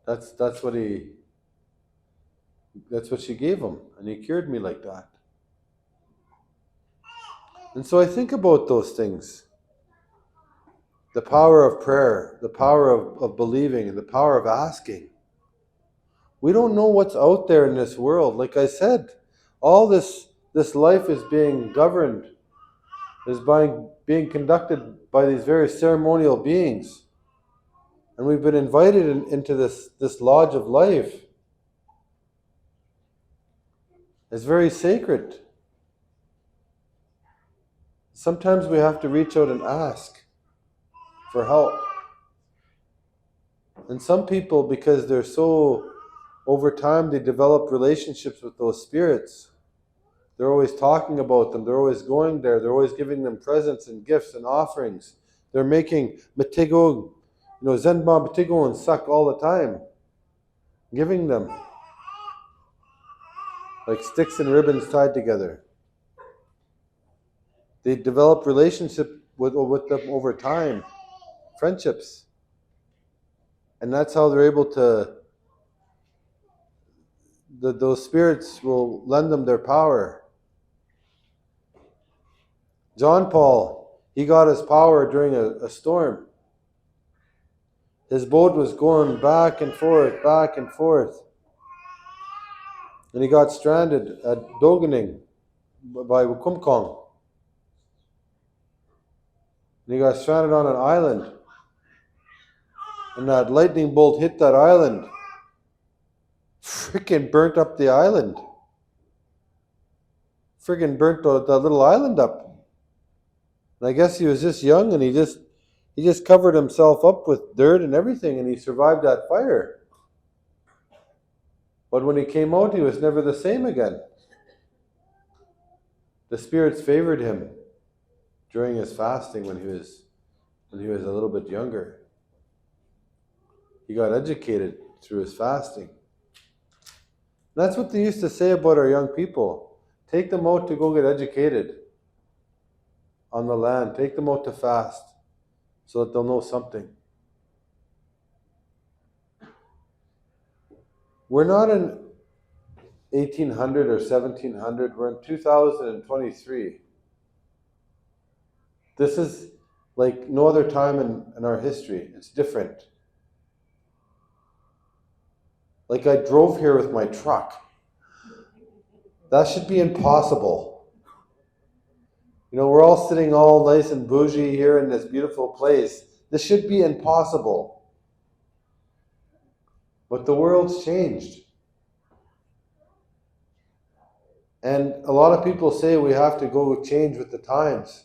That's what she gave him, and he cured me like that. And so I think about those things. The power of prayer, the power of believing, and the power of asking. We don't know what's out there in this world. Like I said, all this life is being governed, is being conducted by these very ceremonial beings. And we've been invited into this lodge of life. It's very sacred. Sometimes we have to reach out and ask for help. And some people, because they're so, over time, they develop relationships with those spirits. They're always talking about them. They're always going there. They're always giving them presents and gifts and offerings. They're making matigo, zenba matigo and suck all the time. Giving them. Like sticks and ribbons tied together. They develop relationship with them over time, friendships. And that's how they're able to, those spirits will lend them their power. John Paul, he got his power during a storm. His boat was going back and forth, back and forth. And he got stranded at Dogening by Wukumkong. And he got stranded on an island. And that lightning bolt hit that island. Frickin' burnt up the island. Frickin' burnt that little island up. And I guess he was just young and he just covered himself up with dirt and everything and he survived that fire. But when he came out, he was never the same again. The spirits favored him during his fasting when he was a little bit younger. He got educated through his fasting. That's what they used to say about our young people. Take them out to go get educated on the land. Take them out to fast so that they'll know something. We're not in 1800 or 1700. We're in 2023. This is like no other time in our history. It's different. Like I drove here with my truck. That should be impossible. You know, we're all sitting all nice and bougie here in this beautiful place. This should be impossible. But the world's changed. And a lot of people say we have to go change with the times.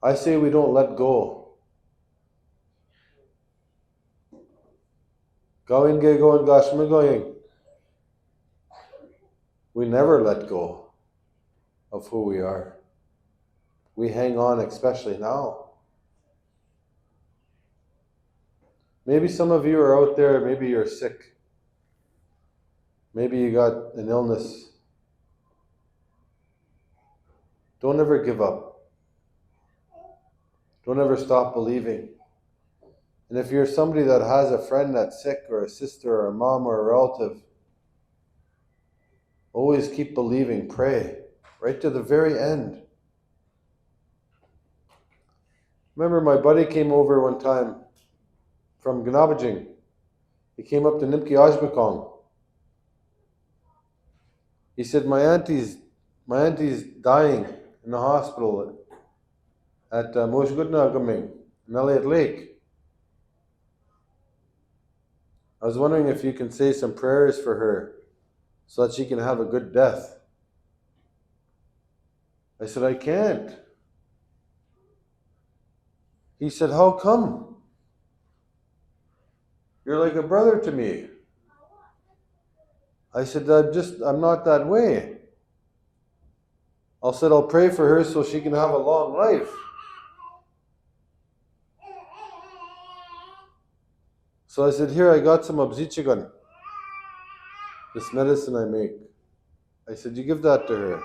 I say we don't let go. Going. We never let go of who we are. We hang on, especially now. Maybe some of you are out there, maybe you're sick. Maybe you got an illness. Don't ever give up. Don't ever stop believing. And if you're somebody that has a friend that's sick, or a sister, or a mom, or a relative, always keep believing, pray, right to the very end. Remember, my buddy came over one time from Ganabajing. He came up to Nimki Ajbakong. He said, my auntie's dying in the hospital at Moshgudna Gaming in Elliott Lake. I was wondering if you can say some prayers for her so that she can have a good death. I said, I can't. He said, how come? You're like a brother to me. I said, I'm not that way. I said, I'll pray for her so she can have a long life. So I said, here, I got some abzichigan, this medicine I make. I said, you give that to her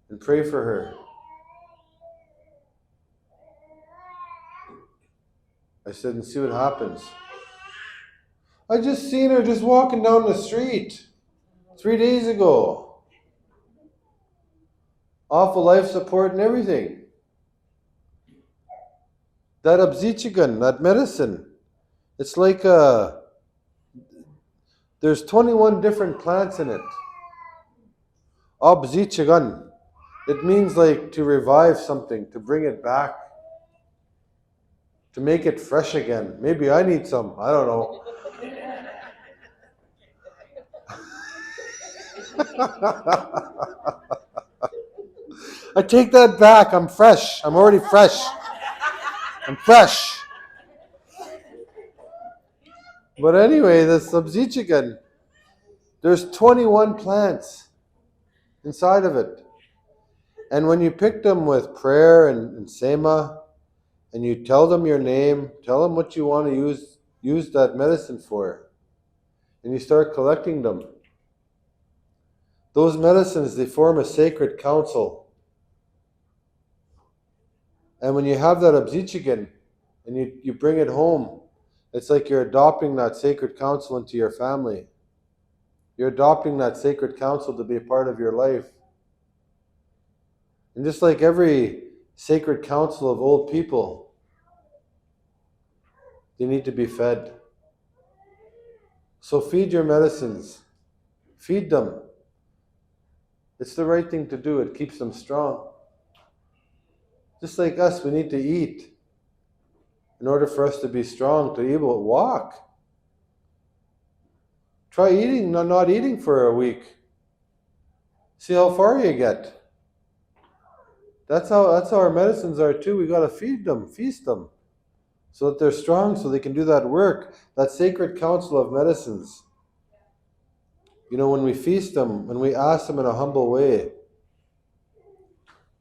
and pray for her. I said, and see what happens. I just seen her just walking down the street 3 days ago. Off of life support and everything. That abzichigan, that medicine, it's like there's 21 different plants in it. Abzichigan. It means like to revive something, to bring it back, to make it fresh again. Maybe I need some, I don't know. I take that back. I'm fresh. I'm already fresh. I'm fresh. But anyway, the subzichigan, there's 21 plants inside of it. And when you pick them with prayer and sema, and you tell them your name, tell them what you want to use that medicine for, and you start collecting them, Those medicines, they form a sacred council. And when you have that abzichigan and you bring it home, it's like you're adopting that sacred council into your family. You're adopting that sacred council to be a part of your life. And just like every sacred council of old people, they need to be fed. So feed your medicines. Feed them. It's the right thing to do. It keeps them strong. Just like us, we need to eat in order for us to be strong, to be able to walk. Try eating, not eating for a week. See how far you get. That's how our medicines are too. We got to feed them, feast them, so that they're strong, so they can do that work, that sacred council of medicines. When we feast them, when we ask them in a humble way,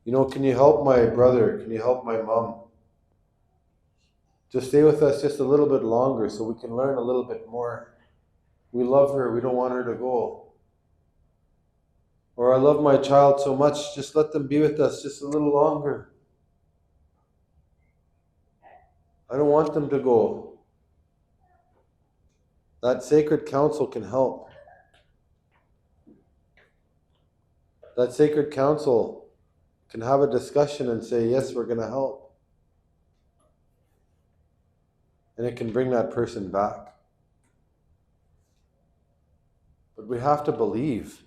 can you help my brother? Can you help my mom? Just stay with us just a little bit longer so we can learn a little bit more. We love her. We don't want her to go. Or I love my child so much, just let them be with us just a little longer. I don't want them to go. That sacred council can help. That sacred council can have a discussion and say, yes, we're going to help. And it can bring that person back. But we have to believe.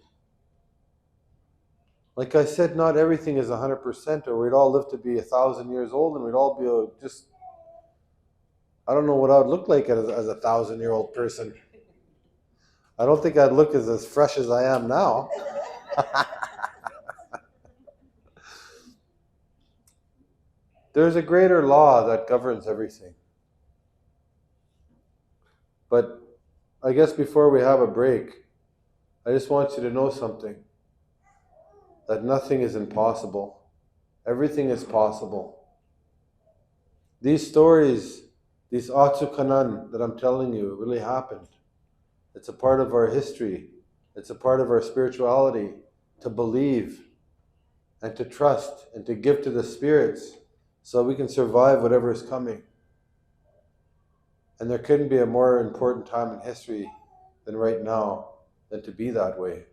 Like I said, not everything is 100%, or we'd all live to be 1,000 years old and we'd all be just, I don't know what I would look like as a 1,000-year-old person. I don't think I'd look as fresh as I am now. There's a greater law that governs everything. But I guess before we have a break, I just want you to know something. That nothing is impossible. Everything is possible. These stories, these Atsukanan that I'm telling you, really happened. It's a part of our history. It's a part of our spirituality to believe and to trust and to give to the spirits so we can survive whatever is coming. And there couldn't be a more important time in history than right now than to be that way.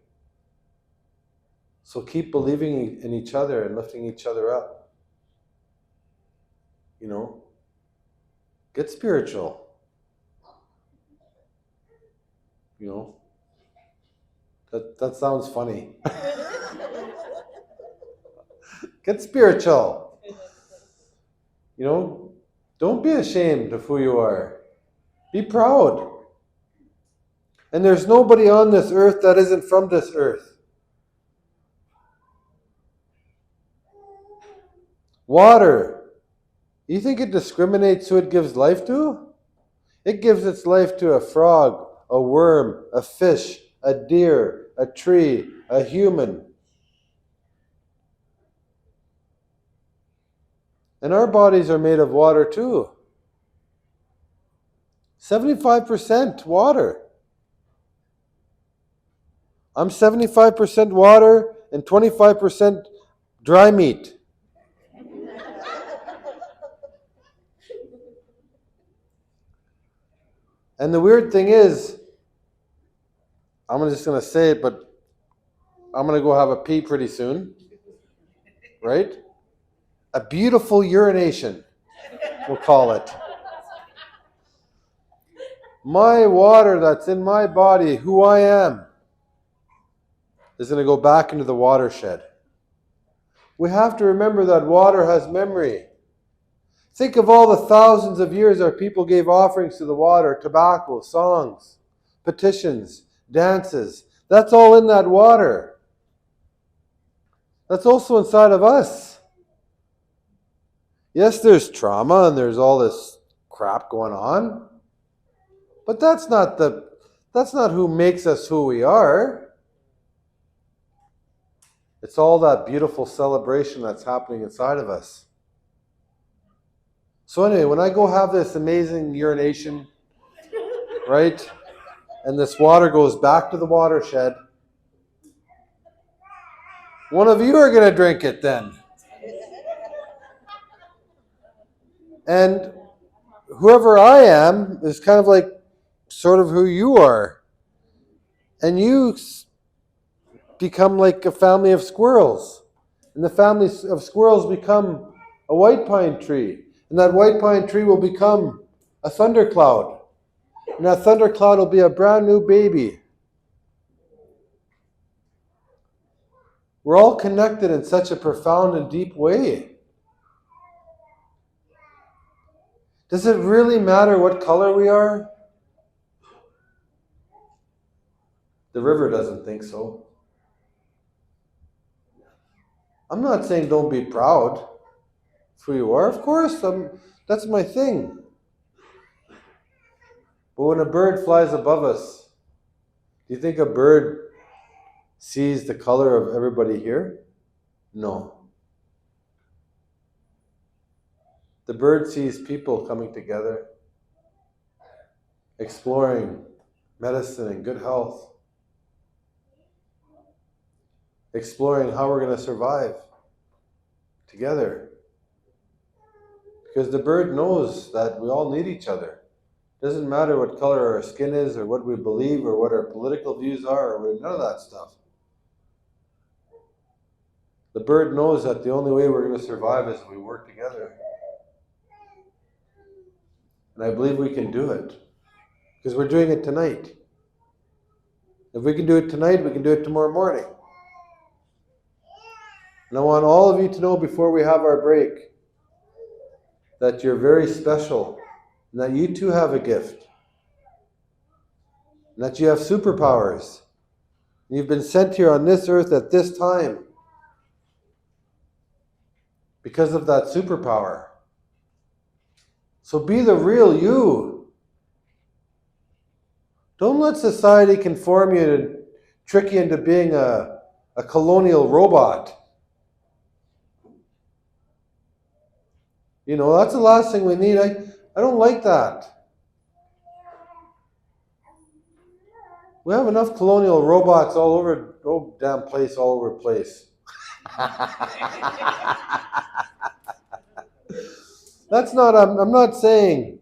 So keep believing in each other and lifting each other up. Get spiritual. That sounds funny. Get spiritual. Don't be ashamed of who you are. Be proud. And there's nobody on this earth that isn't from this earth. Water. You think it discriminates who it gives life to? It gives its life to a frog, a worm, a fish, a deer, a tree, a human. And our bodies are made of water too. 75% water. I'm 75% water and 25% dry meat. And the weird thing is, I'm just going to say it, but I'm going to go have a pee pretty soon. Right? A beautiful urination, we'll call it. My water that's in my body, who I am, is going to go back into the watershed. We have to remember that water has memory. Think of all the thousands of years our people gave offerings to the water, tobacco, songs, petitions, dances. That's all in that water. That's also inside of us. Yes, there's trauma and there's all this crap going on. But that's not who makes us who we are. It's all that beautiful celebration that's happening inside of us. So anyway, when I go have this amazing urination, right, and this water goes back to the watershed, One of you are going to drink it then. And whoever I am is kind of like sort of who you are. And you become like a family of squirrels. And the family of squirrels become a white pine tree. And that white pine tree will become a thundercloud. And that thundercloud will be a brand new baby. We're all connected in such a profound and deep way. Does it really matter what color we are? The river doesn't think so. I'm not saying don't be proud of who you are. Of course, that's my thing. But when a bird flies above us, do you think a bird sees the color of everybody here? No. The bird sees people coming together, exploring medicine and good health, exploring how we're going to survive together. Because the bird knows that we all need each other. It doesn't matter what color our skin is or what we believe or what our political views are or none of that stuff. The bird knows that the only way we're going to survive is if we work together. And I believe we can do it. Because we're doing it tonight. If we can do it tonight, we can do it tomorrow morning. And I want all of you to know before we have our break that you're very special and that you too have a gift. And that you have superpowers. And you've been sent here on this earth at this time because of that superpower. So be the real you. Don't let society conform you and trick you into being a colonial robot. You know, that's the last thing we need. I don't like that. We have enough colonial robots all over, oh damn place, all over the place. That's not, I'm not saying,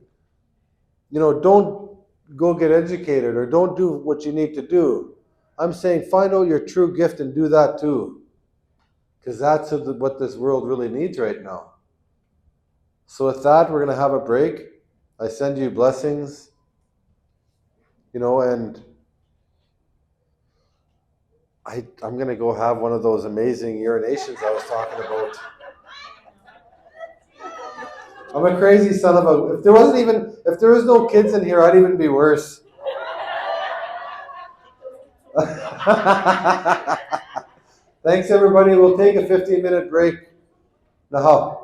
you know, don't go get educated or don't do what you need to do. I'm saying find out your true gift and do that too. Because that's what this world really needs right now. So with that, we're going to have a break. I send you blessings, you know, and I'm going to go have one of those amazing urinations I was talking about. I'm a crazy son of a... If there was no kids in here, I'd even be worse. Thanks, everybody. We'll take a 15-minute break. Now.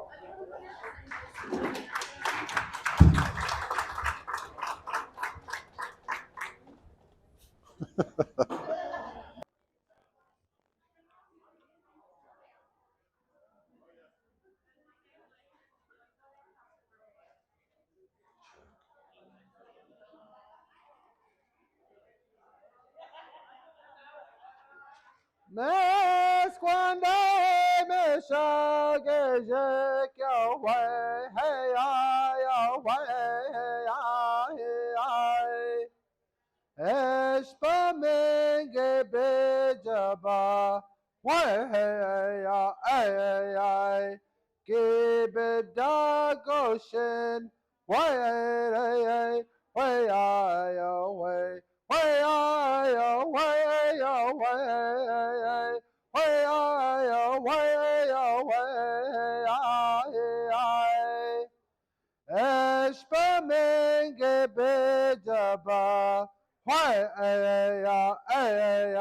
Mes cuando me saque je kyo wai hey ay wai hey ay espamenge bejaba wai hey ay gibeda goshen wai hey wai ay wai way I way way way I way I Espamenge bedaba way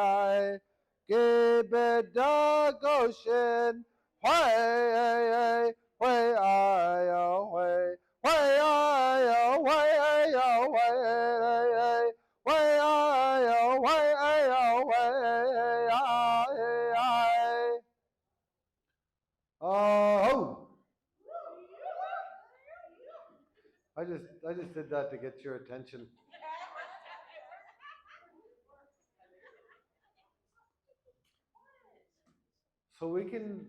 I Gibeda goshen way way I way way way Oh, I just did that to get your attention. So we can,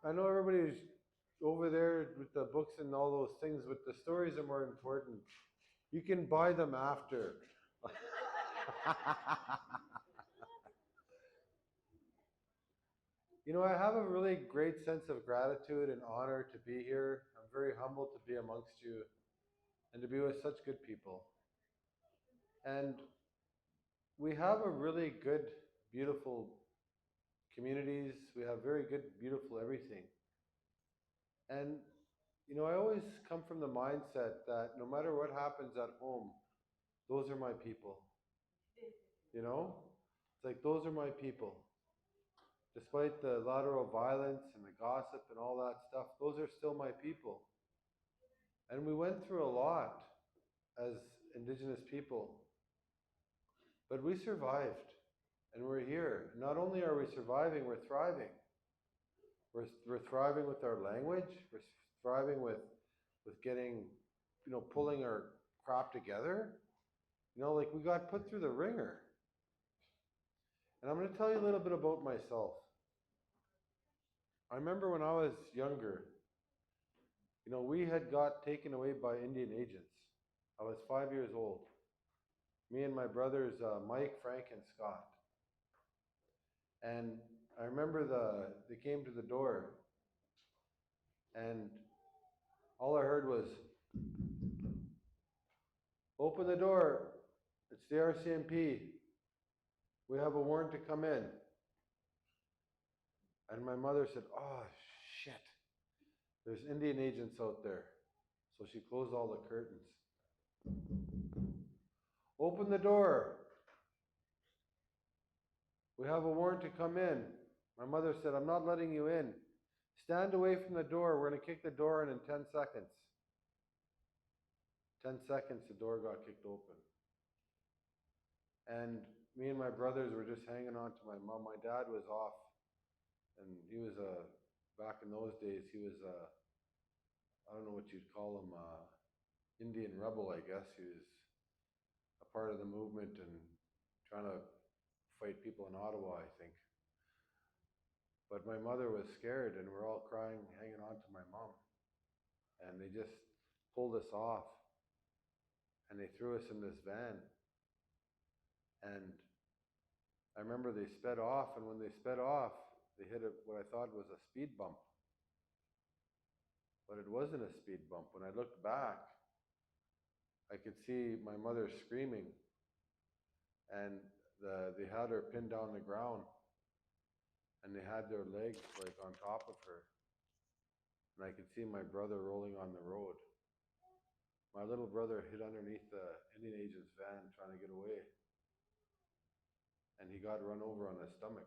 I know everybody's over there with the books and all those things, but the stories are more important. You can buy them after. You know, I have a really great sense of gratitude and honor to be here. I'm very humbled to be amongst you and to be with such good people. And we have a really good, beautiful communities. We have very good, beautiful everything. And, you know, I always come from the mindset that no matter what happens at home, those are my people. You know? It's like, those are my people. Despite the lateral violence and the gossip and all that stuff, those are still my people. And we went through a lot as Indigenous people. But we survived. And we're here. Not only are we surviving, we're thriving. We're thriving with our language. We're thriving with getting, you know, pulling our crop together. You know, like we got put through the ringer. And I'm going to tell you a little bit about myself. I remember when I was younger, you know, we had got taken away by Indian agents. I was 5 years old. Me and my brothers, Mike, Frank, and Scott. And I remember they came to the door, and all I heard was, "Open the door. It's the RCMP. We have a warrant to come in." And my mother said, "Oh, shit. There's Indian agents out there." So she closed all the curtains. "Open the door. We have a warrant to come in." My mother said, "I'm not letting you in. Stand away from the door. We're going to kick the door in 10 seconds. 10 seconds, the door got kicked open. And me and my brothers were just hanging on to my mom. My dad was off, and he was back in those days, he was I don't know what you'd call him, Indian rebel, I guess. He was a part of the movement and trying to fight people in Ottawa, I think. But my mother was scared, and we're all crying, hanging on to my mom. And they just pulled us off, and they threw us in this van. And I remember they sped off, and when they sped off, they hit what I thought was a speed bump. But it wasn't a speed bump. When I looked back, I could see my mother screaming, and they had her pinned down the ground, and they had their legs like on top of her. And I could see my brother rolling on the road. My little brother hid underneath the Indian agent's van trying to get away. And he got run over on his stomach.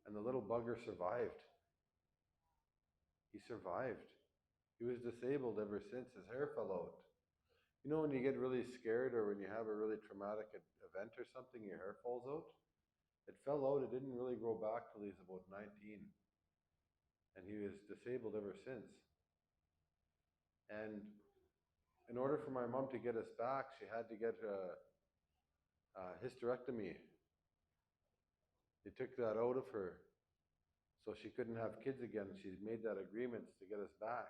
And the little bugger survived. He survived. He was disabled ever since. His hair fell out. You know when you get really scared or when you have a really traumatic event or something, your hair falls out? It fell out. It didn't really grow back till he was about 19. And he was disabled ever since. And in order for my mom to get us back, she had to get a hysterectomy. They took that out of her so she couldn't have kids again. She made that agreement to get us back.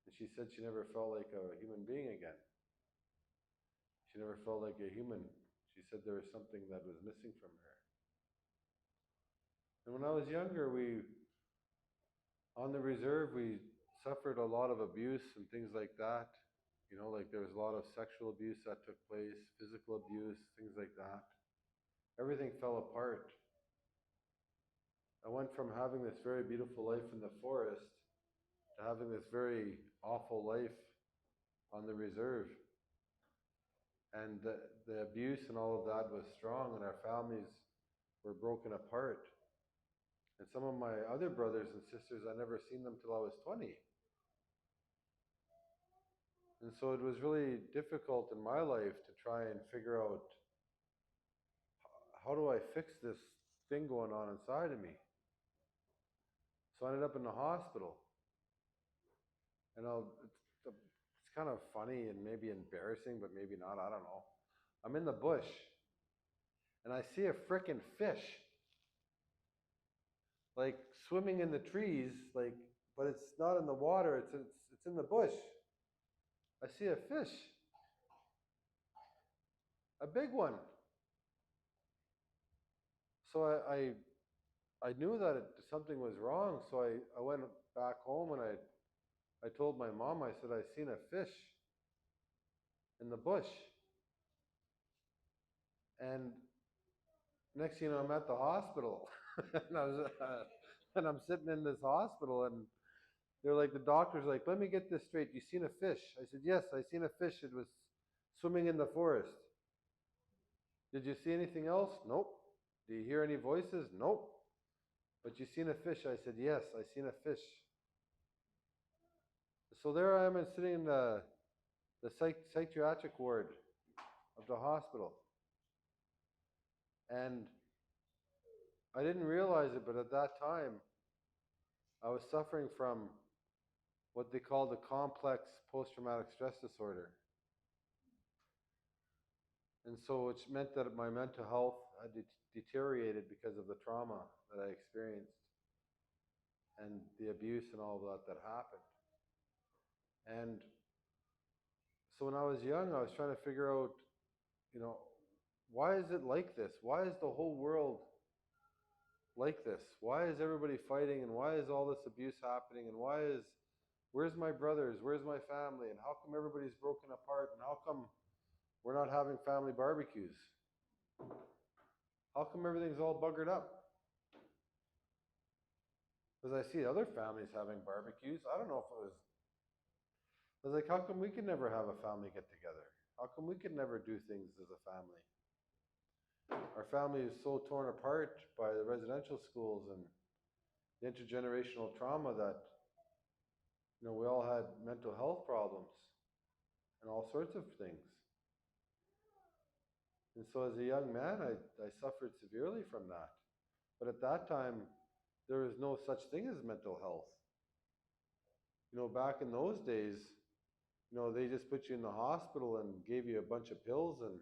And she said she never felt like a human being again. She never felt like a human. She said there was something that was missing from her. And when I was younger, on the reserve, we suffered a lot of abuse and things like that. You know, like there was a lot of sexual abuse that took place, physical abuse, things like that. Everything fell apart. I went from having this very beautiful life in the forest to having this very awful life on the reserve. And the abuse and all of that was strong, and our families were broken apart. And some of my other brothers and sisters, I never seen them till I was 20. And so it was really difficult in my life to try and figure out, how do I fix this thing going on inside of me? So I ended up in the hospital. And it's kind of funny and maybe embarrassing, but maybe not, I don't know. I'm in the bush, and I see a frickin' fish like swimming in the trees, like, but it's not in the water, it's in the bush. I see a fish, a big one. So I knew that something was wrong, so I went back home and I told my mom, I said, I seen a fish in the bush. And next thing you know, I'm at the hospital. and and I'm sitting in this hospital, and they're like, the doctor's like, let me get this straight. You seen a fish? I said, yes, I seen a fish. It was swimming in the forest. Did you see anything else? Nope. Do you hear any voices? Nope. But you seen a fish? I said, yes, I seen a fish. So there I am sitting in the psychiatric ward of the hospital. And I didn't realize it, but at that time, I was suffering from what they call the complex post-traumatic stress disorder. And so which meant that my mental health had deteriorated because of the trauma that I experienced and the abuse and all of that happened. And so when I was young, I was trying to figure out, why is it like this? Why is the whole world like this? Why is everybody fighting, and why is all this abuse happening, and where's my brothers, where's my family, and how come everybody's broken apart, and how come we're not having family barbecues? How come everything's all buggered up? Because I see other families having barbecues. I don't know if I was like, how come we can never have a family get together? How come we can never do things as a family? Our family is so torn apart by the residential schools and the intergenerational trauma that, we all had mental health problems and all sorts of things. And so as a young man, I suffered severely from that. But at that time, there was no such thing as mental health. Back in those days, they just put you in the hospital and gave you a bunch of pills, and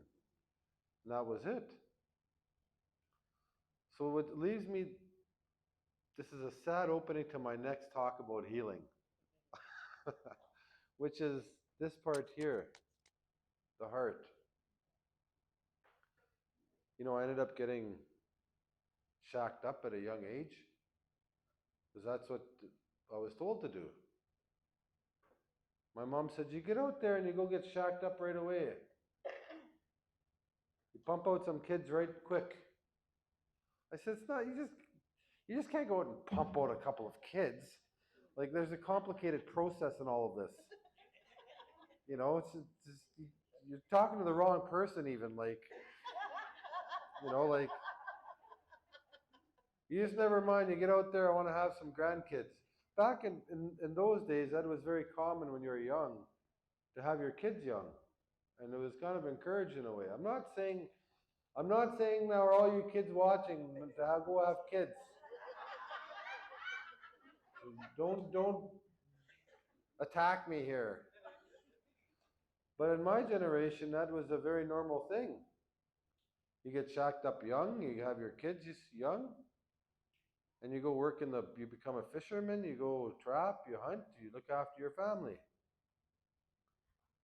that was it. So what leaves me, this is a sad opening to my next talk about healing, which is this part here, the heart. I ended up getting shacked up at a young age, because that's what I was told to do. My mom said, you get out there and you go get shacked up right away. You pump out some kids right quick. I said, it's not, you just can't go out and pump out a couple of kids. Like, there's a complicated process in all of this. It's just, you're talking to the wrong person even, like, like, you just never mind, you get out there, I want to have some grandkids. Back in those days, that was very common when you were young, to have your kids young. And it was kind of encouraged in a way. I'm not saying now, are all you kids watching to go have kids. Don't attack me here. But in my generation, that was a very normal thing. You get shacked up young, you have your kids young, and you go work you become a fisherman, you go trap, you hunt, you look after your family.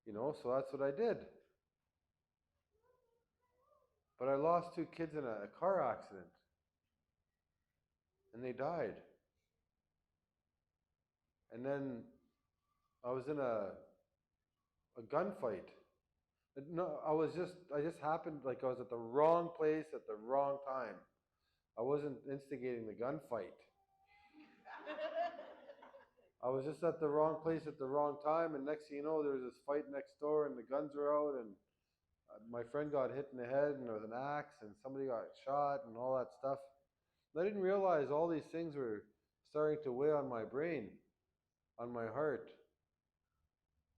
So that's what I did. But I lost 2 kids in a car accident. And they died. And then I was in a gunfight. No, I just happened, like I was at the wrong place at the wrong time. I wasn't instigating the gunfight. I was just at the wrong place at the wrong time, and next thing you know, there was this fight next door, and the guns were out, and my friend got hit in the head, and there was an axe, and somebody got shot, and all that stuff. And I didn't realize all these things were starting to weigh on my brain, on my heart.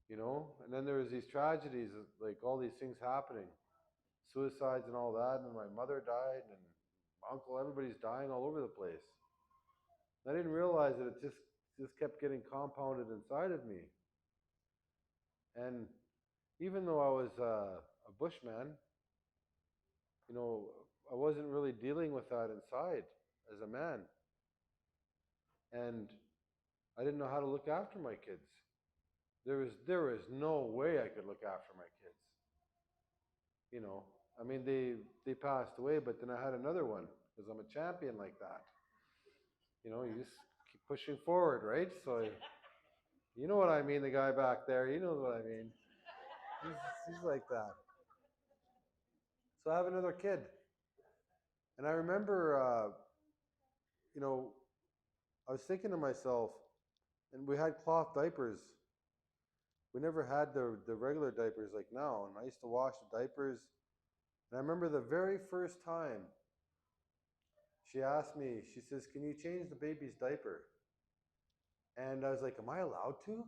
And then there was these tragedies, like all these things happening, suicides and all that, and my mother died, and my uncle, everybody's dying all over the place. And I didn't realize that it just kept getting compounded inside of me. And even though I was a bushman, I wasn't really dealing with that inside as a man. And I didn't know how to look after my kids. There was no way I could look after my kids. I mean, they passed away, but then I had another one because I'm a champion like that. You just keep pushing forward, right? So you know what I mean. The guy back there, he knows what I mean. He's, he's like that. So I have another kid, and I remember, you know, I was thinking to myself, and we had cloth diapers. We never had the regular diapers like now, and I used to wash the diapers. And I remember the very first time she asked me, she says, "Can you change the baby's diaper?" And I was like, "Am I allowed to?"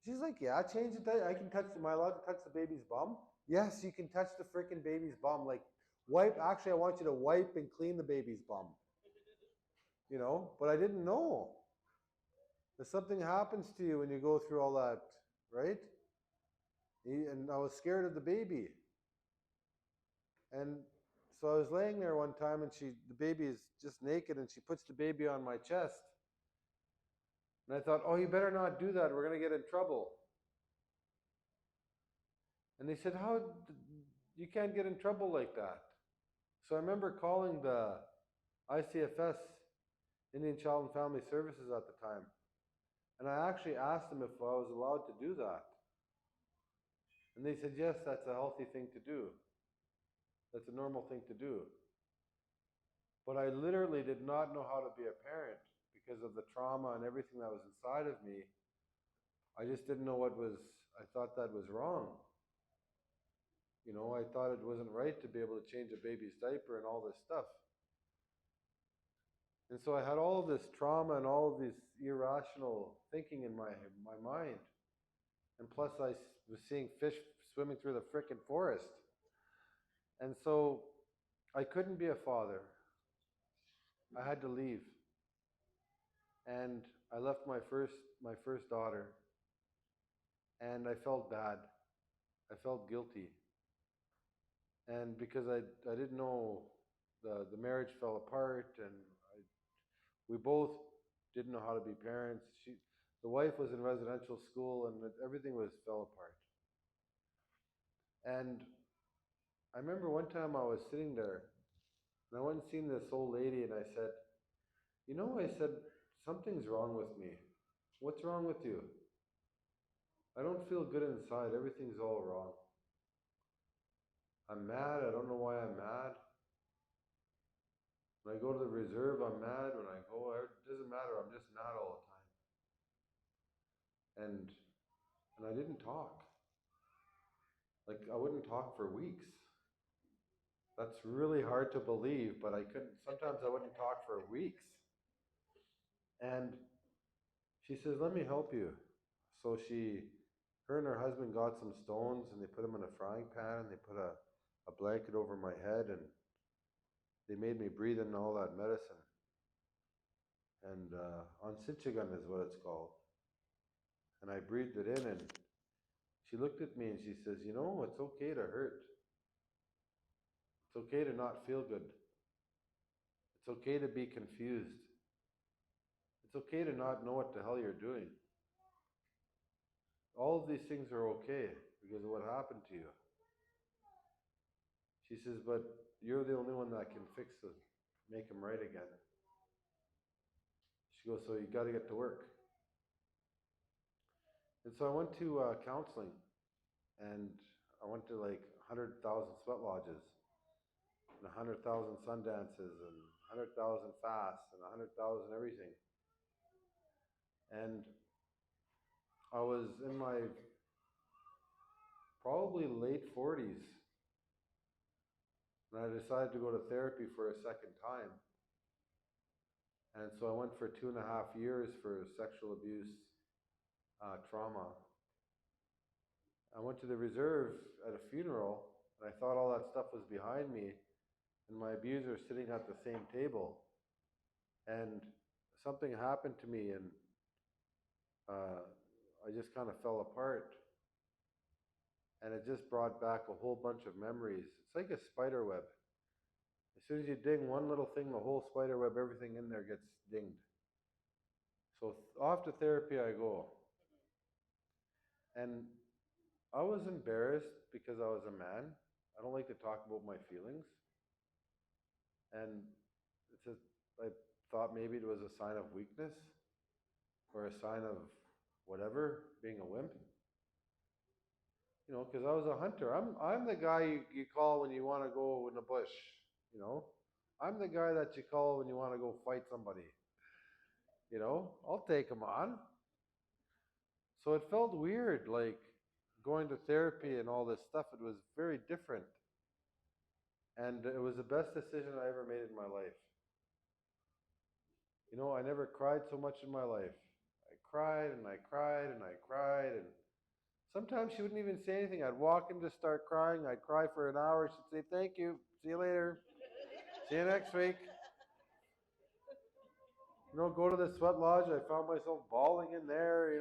She's like, "Yeah, change the diaper. I can touch. Am I allowed to touch the baby's bum?" Yes, you can touch the freaking baby's bum. Like, wipe. Actually, I want you to wipe and clean the baby's bum. But I didn't know. If something happens to you when you go through all that, right? And I was scared of the baby. And so I was laying there one time, and the baby is just naked, and she puts the baby on my chest. And I thought, oh, you better not do that. We're going to get in trouble. And they said, you can't get in trouble like that. So I remember calling the ICFS, Indian Child and Family Services at the time. And I actually asked them if I was allowed to do that. And they said, yes, that's a healthy thing to do. That's a normal thing to do. But I literally did not know how to be a parent because of the trauma and everything that was inside of me. I just didn't know I thought that was wrong. I thought it wasn't right to be able to change a baby's diaper and all this stuff. And so I had all of this trauma and all of this irrational thinking in my mind. And plus I was seeing fish swimming through the frickin' forest. And so I couldn't be a father. I had to leave. And I left my first daughter. And I felt bad. I felt guilty. And because I didn't know the marriage fell apart, and we both didn't know how to be parents. The wife was in residential school, and everything fell apart. And I remember one time I was sitting there, and I went and seen this old lady, and I said, I said, something's wrong with me. What's wrong with you? I don't feel good inside. Everything's all wrong. I'm mad. I don't know why I'm mad. When I go to the reserve, I'm mad. When I go, it doesn't matter. I'm just mad all the time. And I didn't talk. Like, I wouldn't talk for weeks. That's really hard to believe, but I couldn't. Sometimes I wouldn't talk for weeks. And she says, "Let me help you." So her and her husband got some stones, and they put them in a frying pan, and they put a blanket over my head, and they made me breathe in all that medicine. And on Sichigan is what it's called. And I breathed it in, and she looked at me and she says, it's okay to hurt. It's okay to not feel good. It's okay to be confused. It's okay to not know what the hell you're doing. All of these things are okay because of what happened to you. She says, but you're the only one that can fix them, make them right again. She goes, so you got to get to work. And so I went to counseling, and I went to like 100,000 sweat lodges, and 100,000 sun dances, and 100,000 fasts, and 100,000 everything. And I was in my probably late 40s, and I decided to go to therapy for a second time. And so I went for 2.5 years for sexual abuse trauma. I went to the reserve at a funeral, and I thought all that stuff was behind me, and my abuser sitting at the same table. And something happened to me, and I just kind of fell apart. And it just brought back a whole bunch of memories. It's like a spider web. As soon as you ding one little thing, the whole spider web, everything in there gets dinged. So off to therapy I go. And I was embarrassed because I was a man. I don't like to talk about my feelings. And I thought maybe it was a sign of weakness or a sign of whatever, being a wimp. Because I was a hunter. I'm the guy you call when you want to go in the bush. I'm the guy that you call when you want to go fight somebody. I'll take him on. So it felt weird, like going to therapy and all this stuff. It was very different. And it was the best decision I ever made in my life. I never cried so much in my life. I cried and I cried and I cried, and sometimes she wouldn't even say anything. I'd walk in to start crying. I'd cry for an hour. She'd say, "Thank you. See you later. See you next week." Go to the sweat lodge. I found myself bawling in there,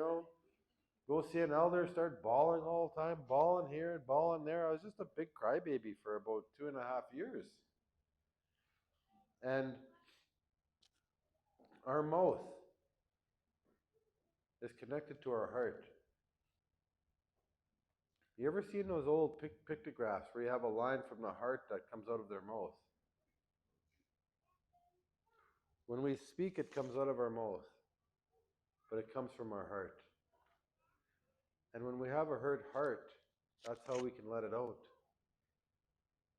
Go see an elder, start bawling all the time, bawling here and bawling there. I was just a big crybaby for about 2.5 years. And our mouth is connected to our heart. You ever seen those old pictographs where you have a line from the heart that comes out of their mouth? When we speak, it comes out of our mouth, but it comes from our heart. And when we have a hurt heart, that's how we can let it out.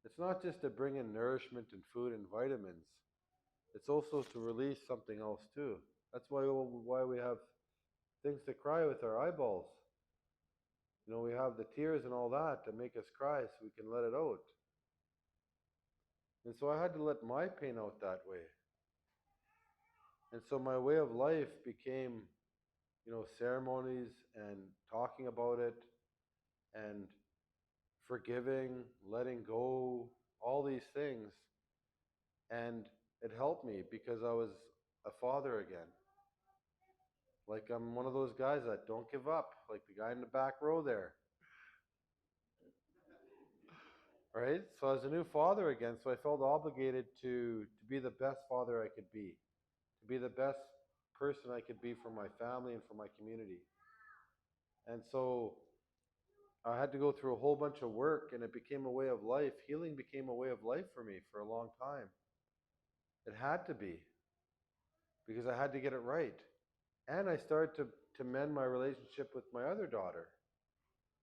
It's not just to bring in nourishment and food and vitamins. It's also to release something else too. That's why we have things to cry with our eyeballs. We have the tears and all that to make us cry so we can let it out. And so I had to let my pain out that way. And so my way of life became, ceremonies and talking about it and forgiving, letting go, all these things. And it helped me because I was a father again. Like I'm one of those guys that don't give up, like the guy in the back row there. Right? So I was a new father again, so I felt obligated to be the best father I could be, to be the best person I could be for my family and for my community. And so I had to go through a whole bunch of work, and it became a way of life. Healing became a way of life for me for a long time. It had to be, because I had to get it right. And I started to mend my relationship with my other daughter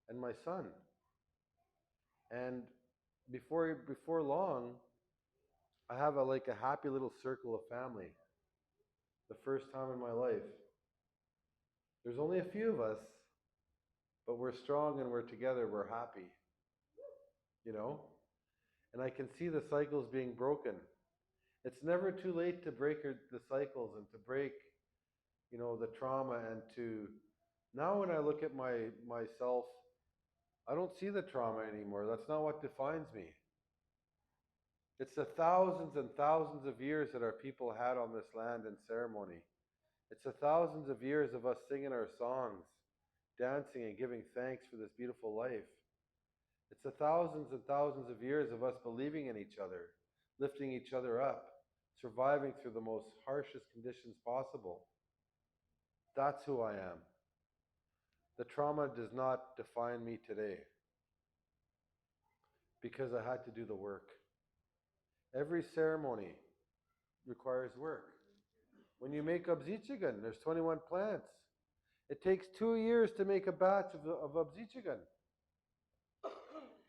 and my son. And before long, I have a happy little circle of family. The first time in my life. There's only a few of us, but we're strong and we're together, we're happy. And I can see the cycles being broken. It's never too late to break the cycles and to break, the trauma, and to now when I look at myself, I don't see the trauma anymore. That's not what defines me. It's the thousands and thousands of years that our people had on this land in ceremony. It's the thousands of years of us singing our songs, dancing and giving thanks for this beautiful life. It's the thousands and thousands of years of us believing in each other, lifting each other up, surviving through the most harshest conditions possible. That's who I am. The trauma does not define me today because I had to do the work. Every ceremony requires work. When you make abzichigan, there's 21 plants. It takes 2 years to make a batch of abzichigan.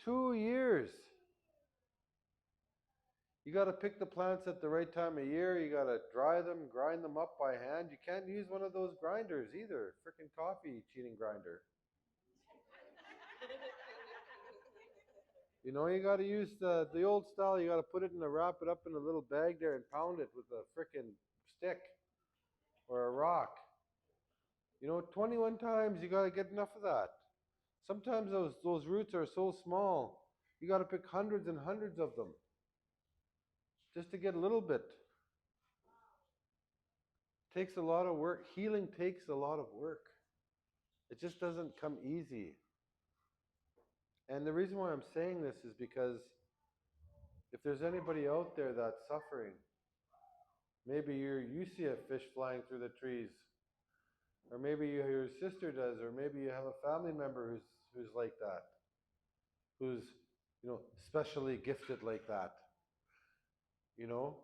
2 years. You got to pick the plants at the right time of year. You got to dry them, grind them up by hand. You can't use one of those grinders either. Frickin' coffee cheating grinder. You got to use the old style. You got to put it wrap it up in a little bag there and pound it with a frickin' stick or a rock. 21 times you got to get enough of that. Sometimes those roots are so small, you got to pick hundreds and hundreds of them just to get a little bit. It takes a lot of work. Healing takes a lot of work. It just doesn't come easy. And the reason why I'm saying this is because if there's anybody out there that's suffering, maybe you see a fish flying through the trees, or maybe your sister does, or maybe you have a family member who's like that, who's specially gifted like that. You know,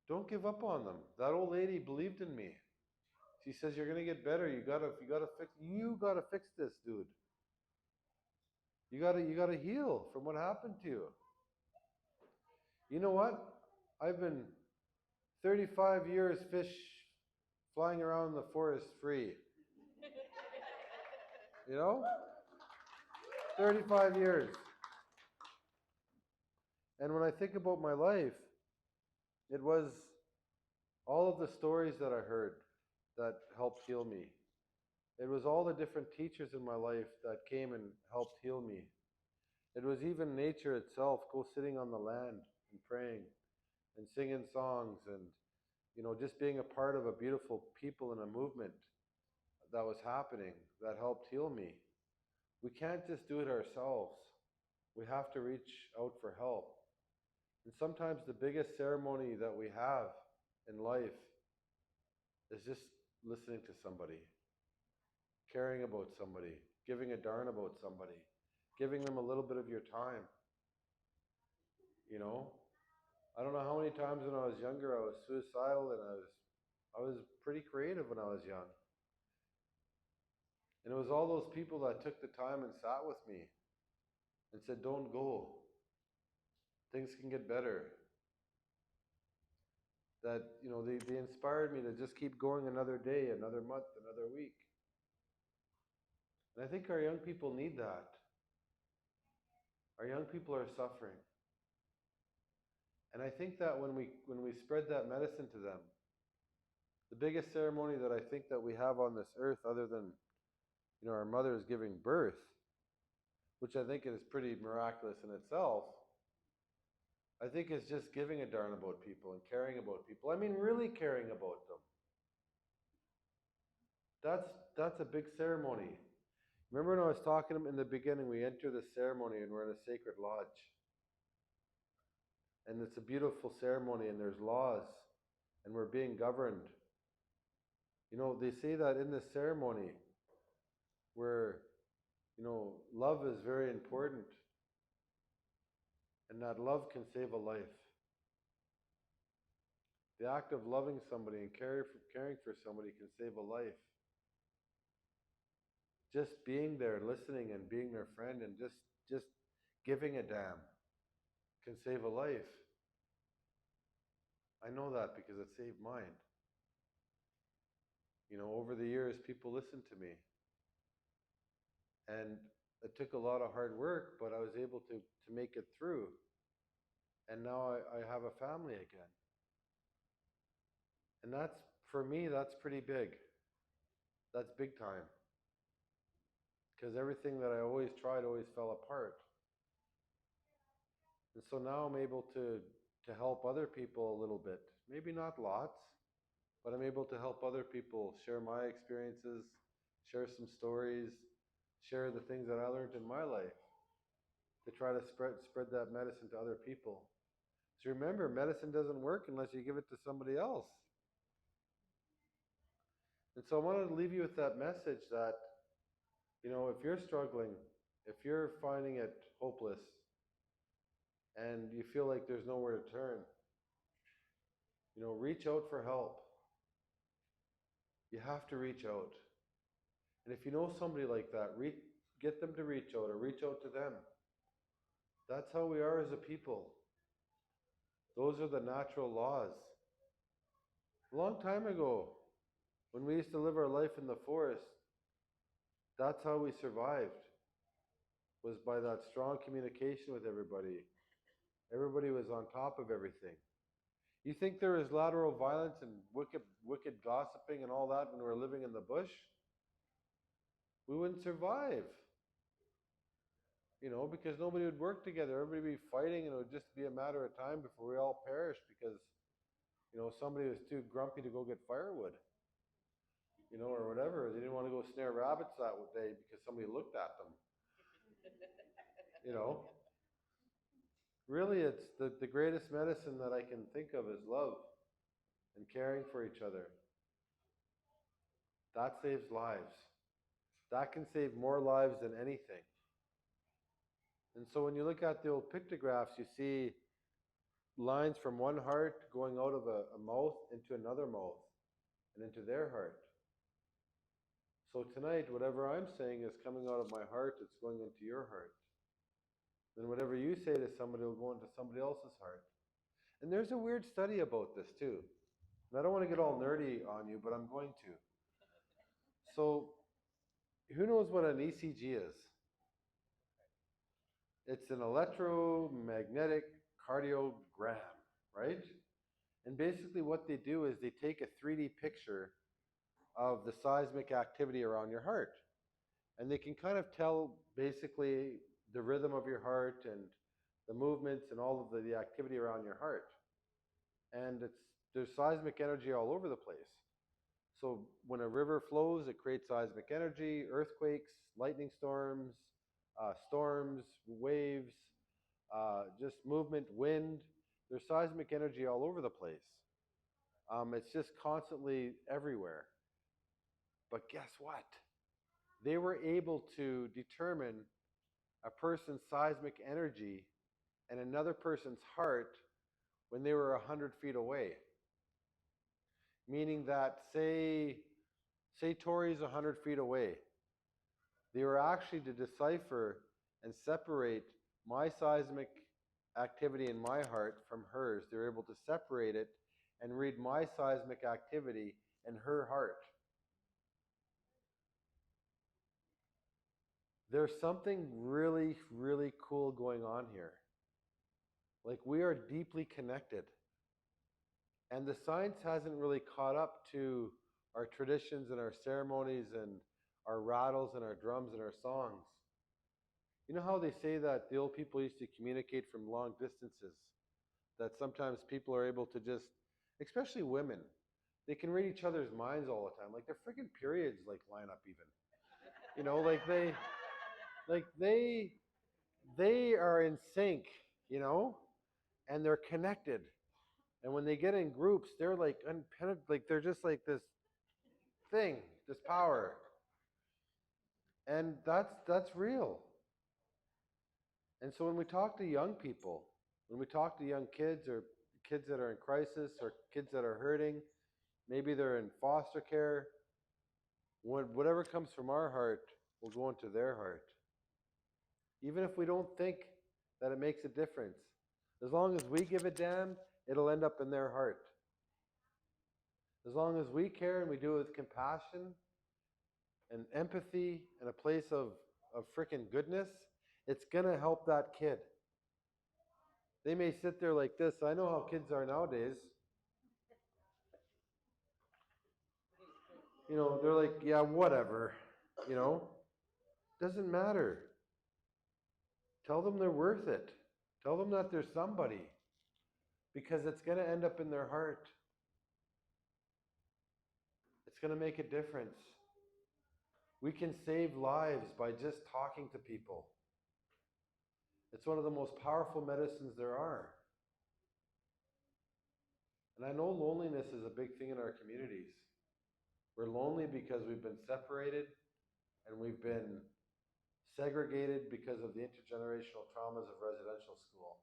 don't give up on them. That old lady believed in me. She says you're gonna get better. You gotta fix this, dude. You gotta heal from what happened to you. You know what? I've been 35 years fish flying around the forest free. You know? 35 years. And when I think about my life, it was all of the stories that I heard that helped heal me. It was all the different teachers in my life that came and helped heal me. It was even nature itself, go sitting on the land and praying and singing songs and, just being a part of a beautiful people in a movement that was happening that helped heal me. We can't just do it ourselves. We have to reach out for help. And sometimes the biggest ceremony that we have in life is just listening to somebody, caring about somebody, giving a darn about somebody, giving them a little bit of your time. I don't know how many times when I was younger I was suicidal, and I was pretty creative when I was young. And it was all those people that took the time and sat with me and said, don't go. Things can get better. That, they inspired me to just keep going another day, another month, another week. And I think our young people need that. Our young people are suffering. And I think that when we spread that medicine to them, the biggest ceremony that I think that we have on this earth, other than, our mothers giving birth, which I think is pretty miraculous in itself, I think is just giving a darn about people and caring about people. I mean, really caring about them. That's a big ceremony. Remember when I was talking to them in the beginning, we enter the ceremony and we're in a sacred lodge. And it's a beautiful ceremony and there's laws and we're being governed. They say that in this ceremony where, love is very important and that love can save a life. The act of loving somebody and caring for somebody can save a life. Just being there, listening and being their friend and just giving a damn can save a life. I know that because it saved mine. Over the years, people listened to me. And it took a lot of hard work, but I was able to make it through. And now I have a family again. And for me, that's pretty big. That's big time. Because everything that I always tried always fell apart. And so now I'm able to help other people a little bit. Maybe not lots, but I'm able to help other people share my experiences, share some stories, share the things that I learned in my life to try to spread that medicine to other people. So remember, medicine doesn't work unless you give it to somebody else. And so I wanted to leave you with that message that, if you're struggling, if you're finding it hopeless, and you feel like there's nowhere to turn, reach out for help. You have to reach out. And if you know somebody like that, get them to reach out or reach out to them. That's how we are as a people. Those are the natural laws. A long time ago, when we used to live our life in the forest, that's how we survived, was by that strong communication with everybody. Everybody was on top of everything. You think there was lateral violence and wicked gossiping and all that when we were living in the bush? We wouldn't survive. Because nobody would work together. Everybody would be fighting and it would just be a matter of time before we all perished because, somebody was too grumpy to go get firewood. Or whatever. They didn't want to go snare rabbits that day because somebody looked at them. Really, it's the greatest medicine that I can think of is love and caring for each other. That saves lives. That can save more lives than anything. And so when you look at the old pictographs, you see lines from one heart going out of a mouth into another mouth and into their heart. So tonight, whatever I'm saying is coming out of my heart, it's going into your heart. Then whatever you say to somebody will go into somebody else's heart. And there's a weird study about this too. And I don't want to get all nerdy on you, but I'm going to. So, who knows what an ECG is? It's an electromagnetic cardiogram, right? And basically, what they do is they take a 3D picture of the seismic activity around your heart. And they can kind of tell basically the rhythm of your heart and the movements and all of the activity around your heart. And there's seismic energy all over the place. So when a river flows, it creates seismic energy, earthquakes, lightning storms, storms, waves, just movement, wind. There's seismic energy all over the place. It's just constantly everywhere. But guess what? They were able to determine a person's seismic energy and another person's heart when they were 100 feet away. Meaning that, say Tori's 100 feet away. They were actually to decipher and separate my seismic activity in my heart from hers. They were able to separate it and read my seismic activity in her heart. There's something really, really cool going on here. Like, we are deeply connected. And the science hasn't really caught up to our traditions and our ceremonies and our rattles and our drums and our songs. You know how they say that the old people used to communicate from long distances? That sometimes people are able to just, especially women, they can read each other's minds all the time. Like their freaking periods like line up even. You know, like they are in sync, you know, and they're connected. And when they get in groups, they're like like they're just like this thing, this power. And that's real. And so when we talk to young people, when we talk to young kids or kids that are in crisis or kids that are hurting, maybe they're in foster care, whatever comes from our heart will go into their heart. Even if we don't think that it makes a difference. As long as we give a damn, it'll end up in their heart. As long as we care and we do it with compassion and empathy and a place of freaking goodness, it's going to help that kid. They may sit there like this. I know how kids are nowadays. You know, they're like, yeah, whatever. You know, doesn't matter. Tell them they're worth it. Tell them that they're somebody. Because it's going to end up in their heart. It's going to make a difference. We can save lives by just talking to people. It's one of the most powerful medicines there are. And I know loneliness is a big thing in our communities. We're lonely because we've been separated and we've been segregated because of the intergenerational traumas of residential school.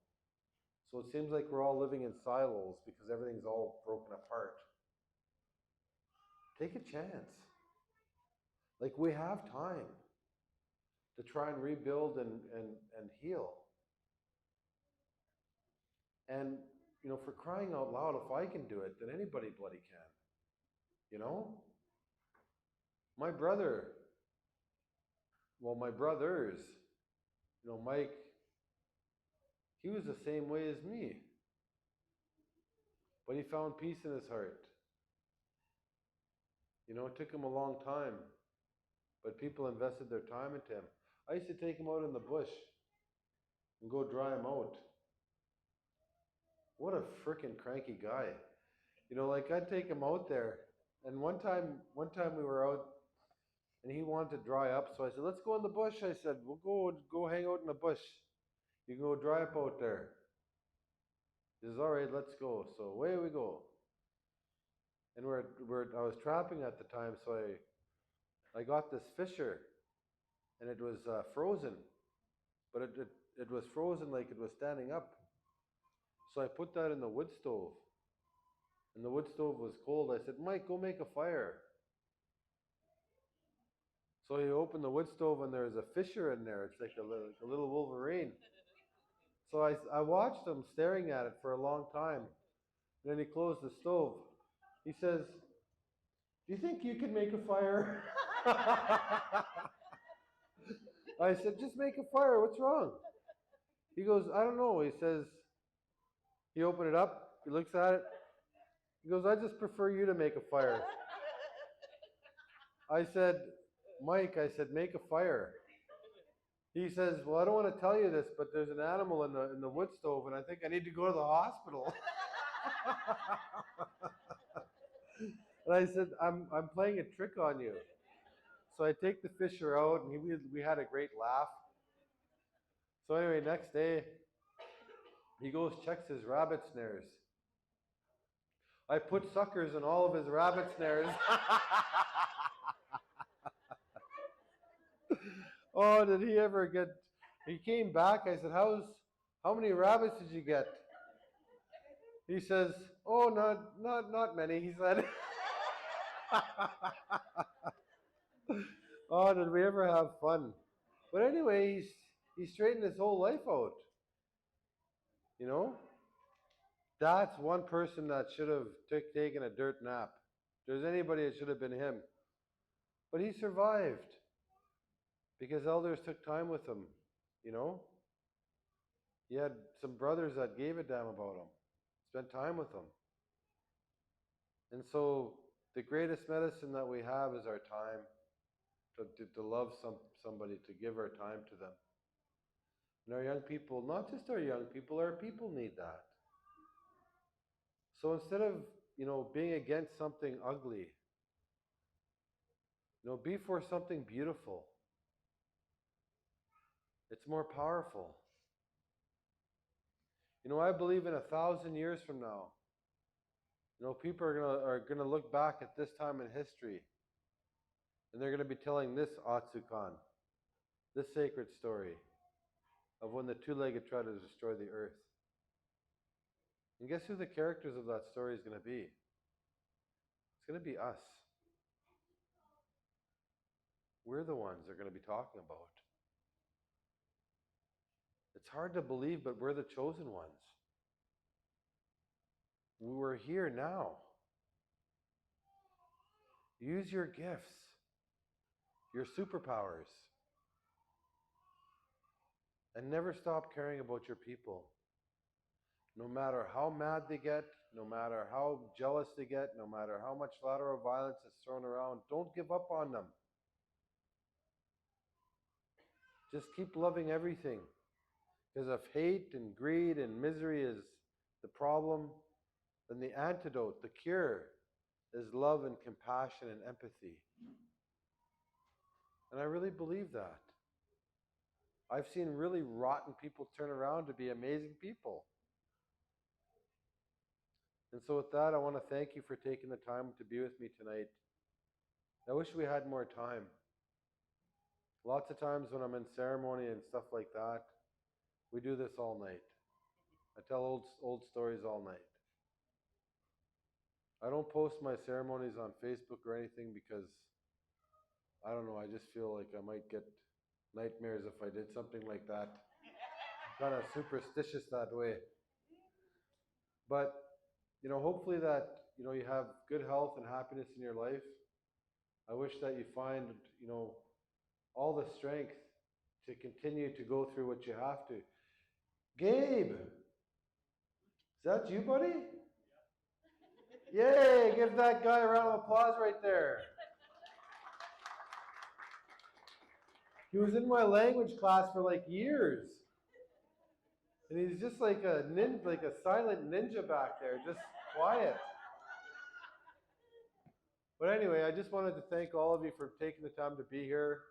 So it seems like we're all living in silos because everything's all broken apart. Take a chance. Like, we have time to try and rebuild and heal. And, you know, for crying out loud, if I can do it, then anybody bloody can. You know? My brother, well, my brothers, you know, Mike, he was the same way as me. But he found peace in his heart. You know, it took him a long time, but people invested their time into him. I used to take him out in the bush and go dry him out. What a freaking cranky guy. You know, like, I'd take him out there, and one time we were out and he wanted to dry up, so I said, let's go in the bush. I said, we'll go hang out in the bush. You can go dry up out there. He says, all right, let's go. So away we go. And I was trapping at the time, so I got this fisher, and it was frozen, but it was frozen like it was standing up. So I put that in the wood stove, and the wood stove was cold. I said, Mike, go make a fire. So he opened the wood stove, and there's a fisher in there. It's like a little Wolverine. So I watched him staring at it for a long time. And then he closed the stove. He says, do you think you can make a fire? I said, just make a fire. What's wrong? He goes, I don't know. He says, he opened it up. He looks at it. He goes, I just prefer you to make a fire. I said, Mike, I said, make a fire. He says, well, I don't want to tell you this, but there's an animal in the wood stove, and I think I need to go to the hospital. And I said, I'm playing a trick on you. So I take the fisher out, and we had a great laugh. So anyway, next day, he goes, checks his rabbit snares. I put suckers in all of his rabbit snares. Oh, did he ever get... He came back, I said, how many rabbits did you get? He says, oh, not many, he said. Oh, did we ever have fun? But anyway, he straightened his whole life out. You know? That's one person that should have taken a dirt nap. If there's anybody, it should have been him. But he survived. Because elders took time with him, you know? He had some brothers that gave a damn about him. Spent time with him. And so the greatest medicine that we have is our time. To love somebody, to give our time to them. And our young people, not just our young people, our people need that. So instead of, being against something ugly, be for something beautiful. It's more powerful. I believe in 1,000 years from now, people are gonna look back at this time in history, and they're gonna be telling this Atsukan, this sacred story of when the two-legged tried to destroy the earth. And guess who the characters of that story is going to be? It's going to be us. We're the ones they're going to be talking about. It's hard to believe, but we're the chosen ones. We're here now. Use your gifts, your superpowers, and never stop caring about your people. No matter how mad they get, no matter how jealous they get, no matter how much lateral violence is thrown around, don't give up on them. Just keep loving everything. Because if hate and greed and misery is the problem, then the antidote, the cure, is love and compassion and empathy. And I really believe that. I've seen really rotten people turn around to be amazing people. And so with that, I want to thank you for taking the time to be with me tonight. I wish we had more time. Lots of times when I'm in ceremony and stuff like that, we do this all night. I tell old stories all night. I don't post my ceremonies on Facebook or anything because, I don't know, I just feel like I might get nightmares if I did something like that. I'm kind of superstitious that way. But hopefully that, you have good health and happiness in your life. I wish that you find, all the strength to continue to go through what you have to. Gabe! Is that you, buddy? Yay! Give that guy a round of applause right there. He was in my language class for like years. And he's just like a silent ninja back there, just quiet. But anyway, I just wanted to thank all of you for taking the time to be here.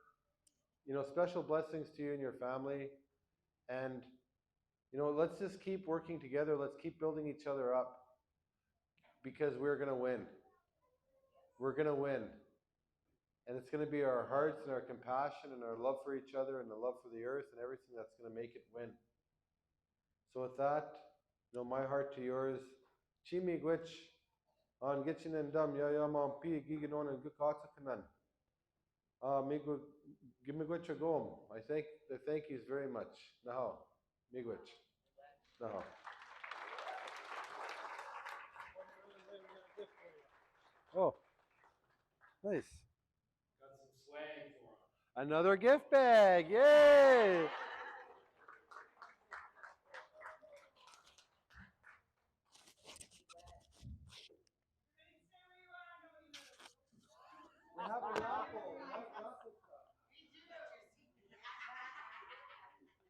Special blessings to you and your family. And let's just keep working together. Let's keep building each other up because we're going to win. We're going to win. And it's going to be our hearts and our compassion and our love for each other and the love for the earth and everything that's going to make it win. So with that, my heart to yours. Chimi gwich on gitchin and dum ya ya mam pi gigan on and gukata kanan. Give me gwich a gom. I thank you very much. Naho. Migwich. Naho. Oh, nice. Got some swag for him. Another gift bag. Yay!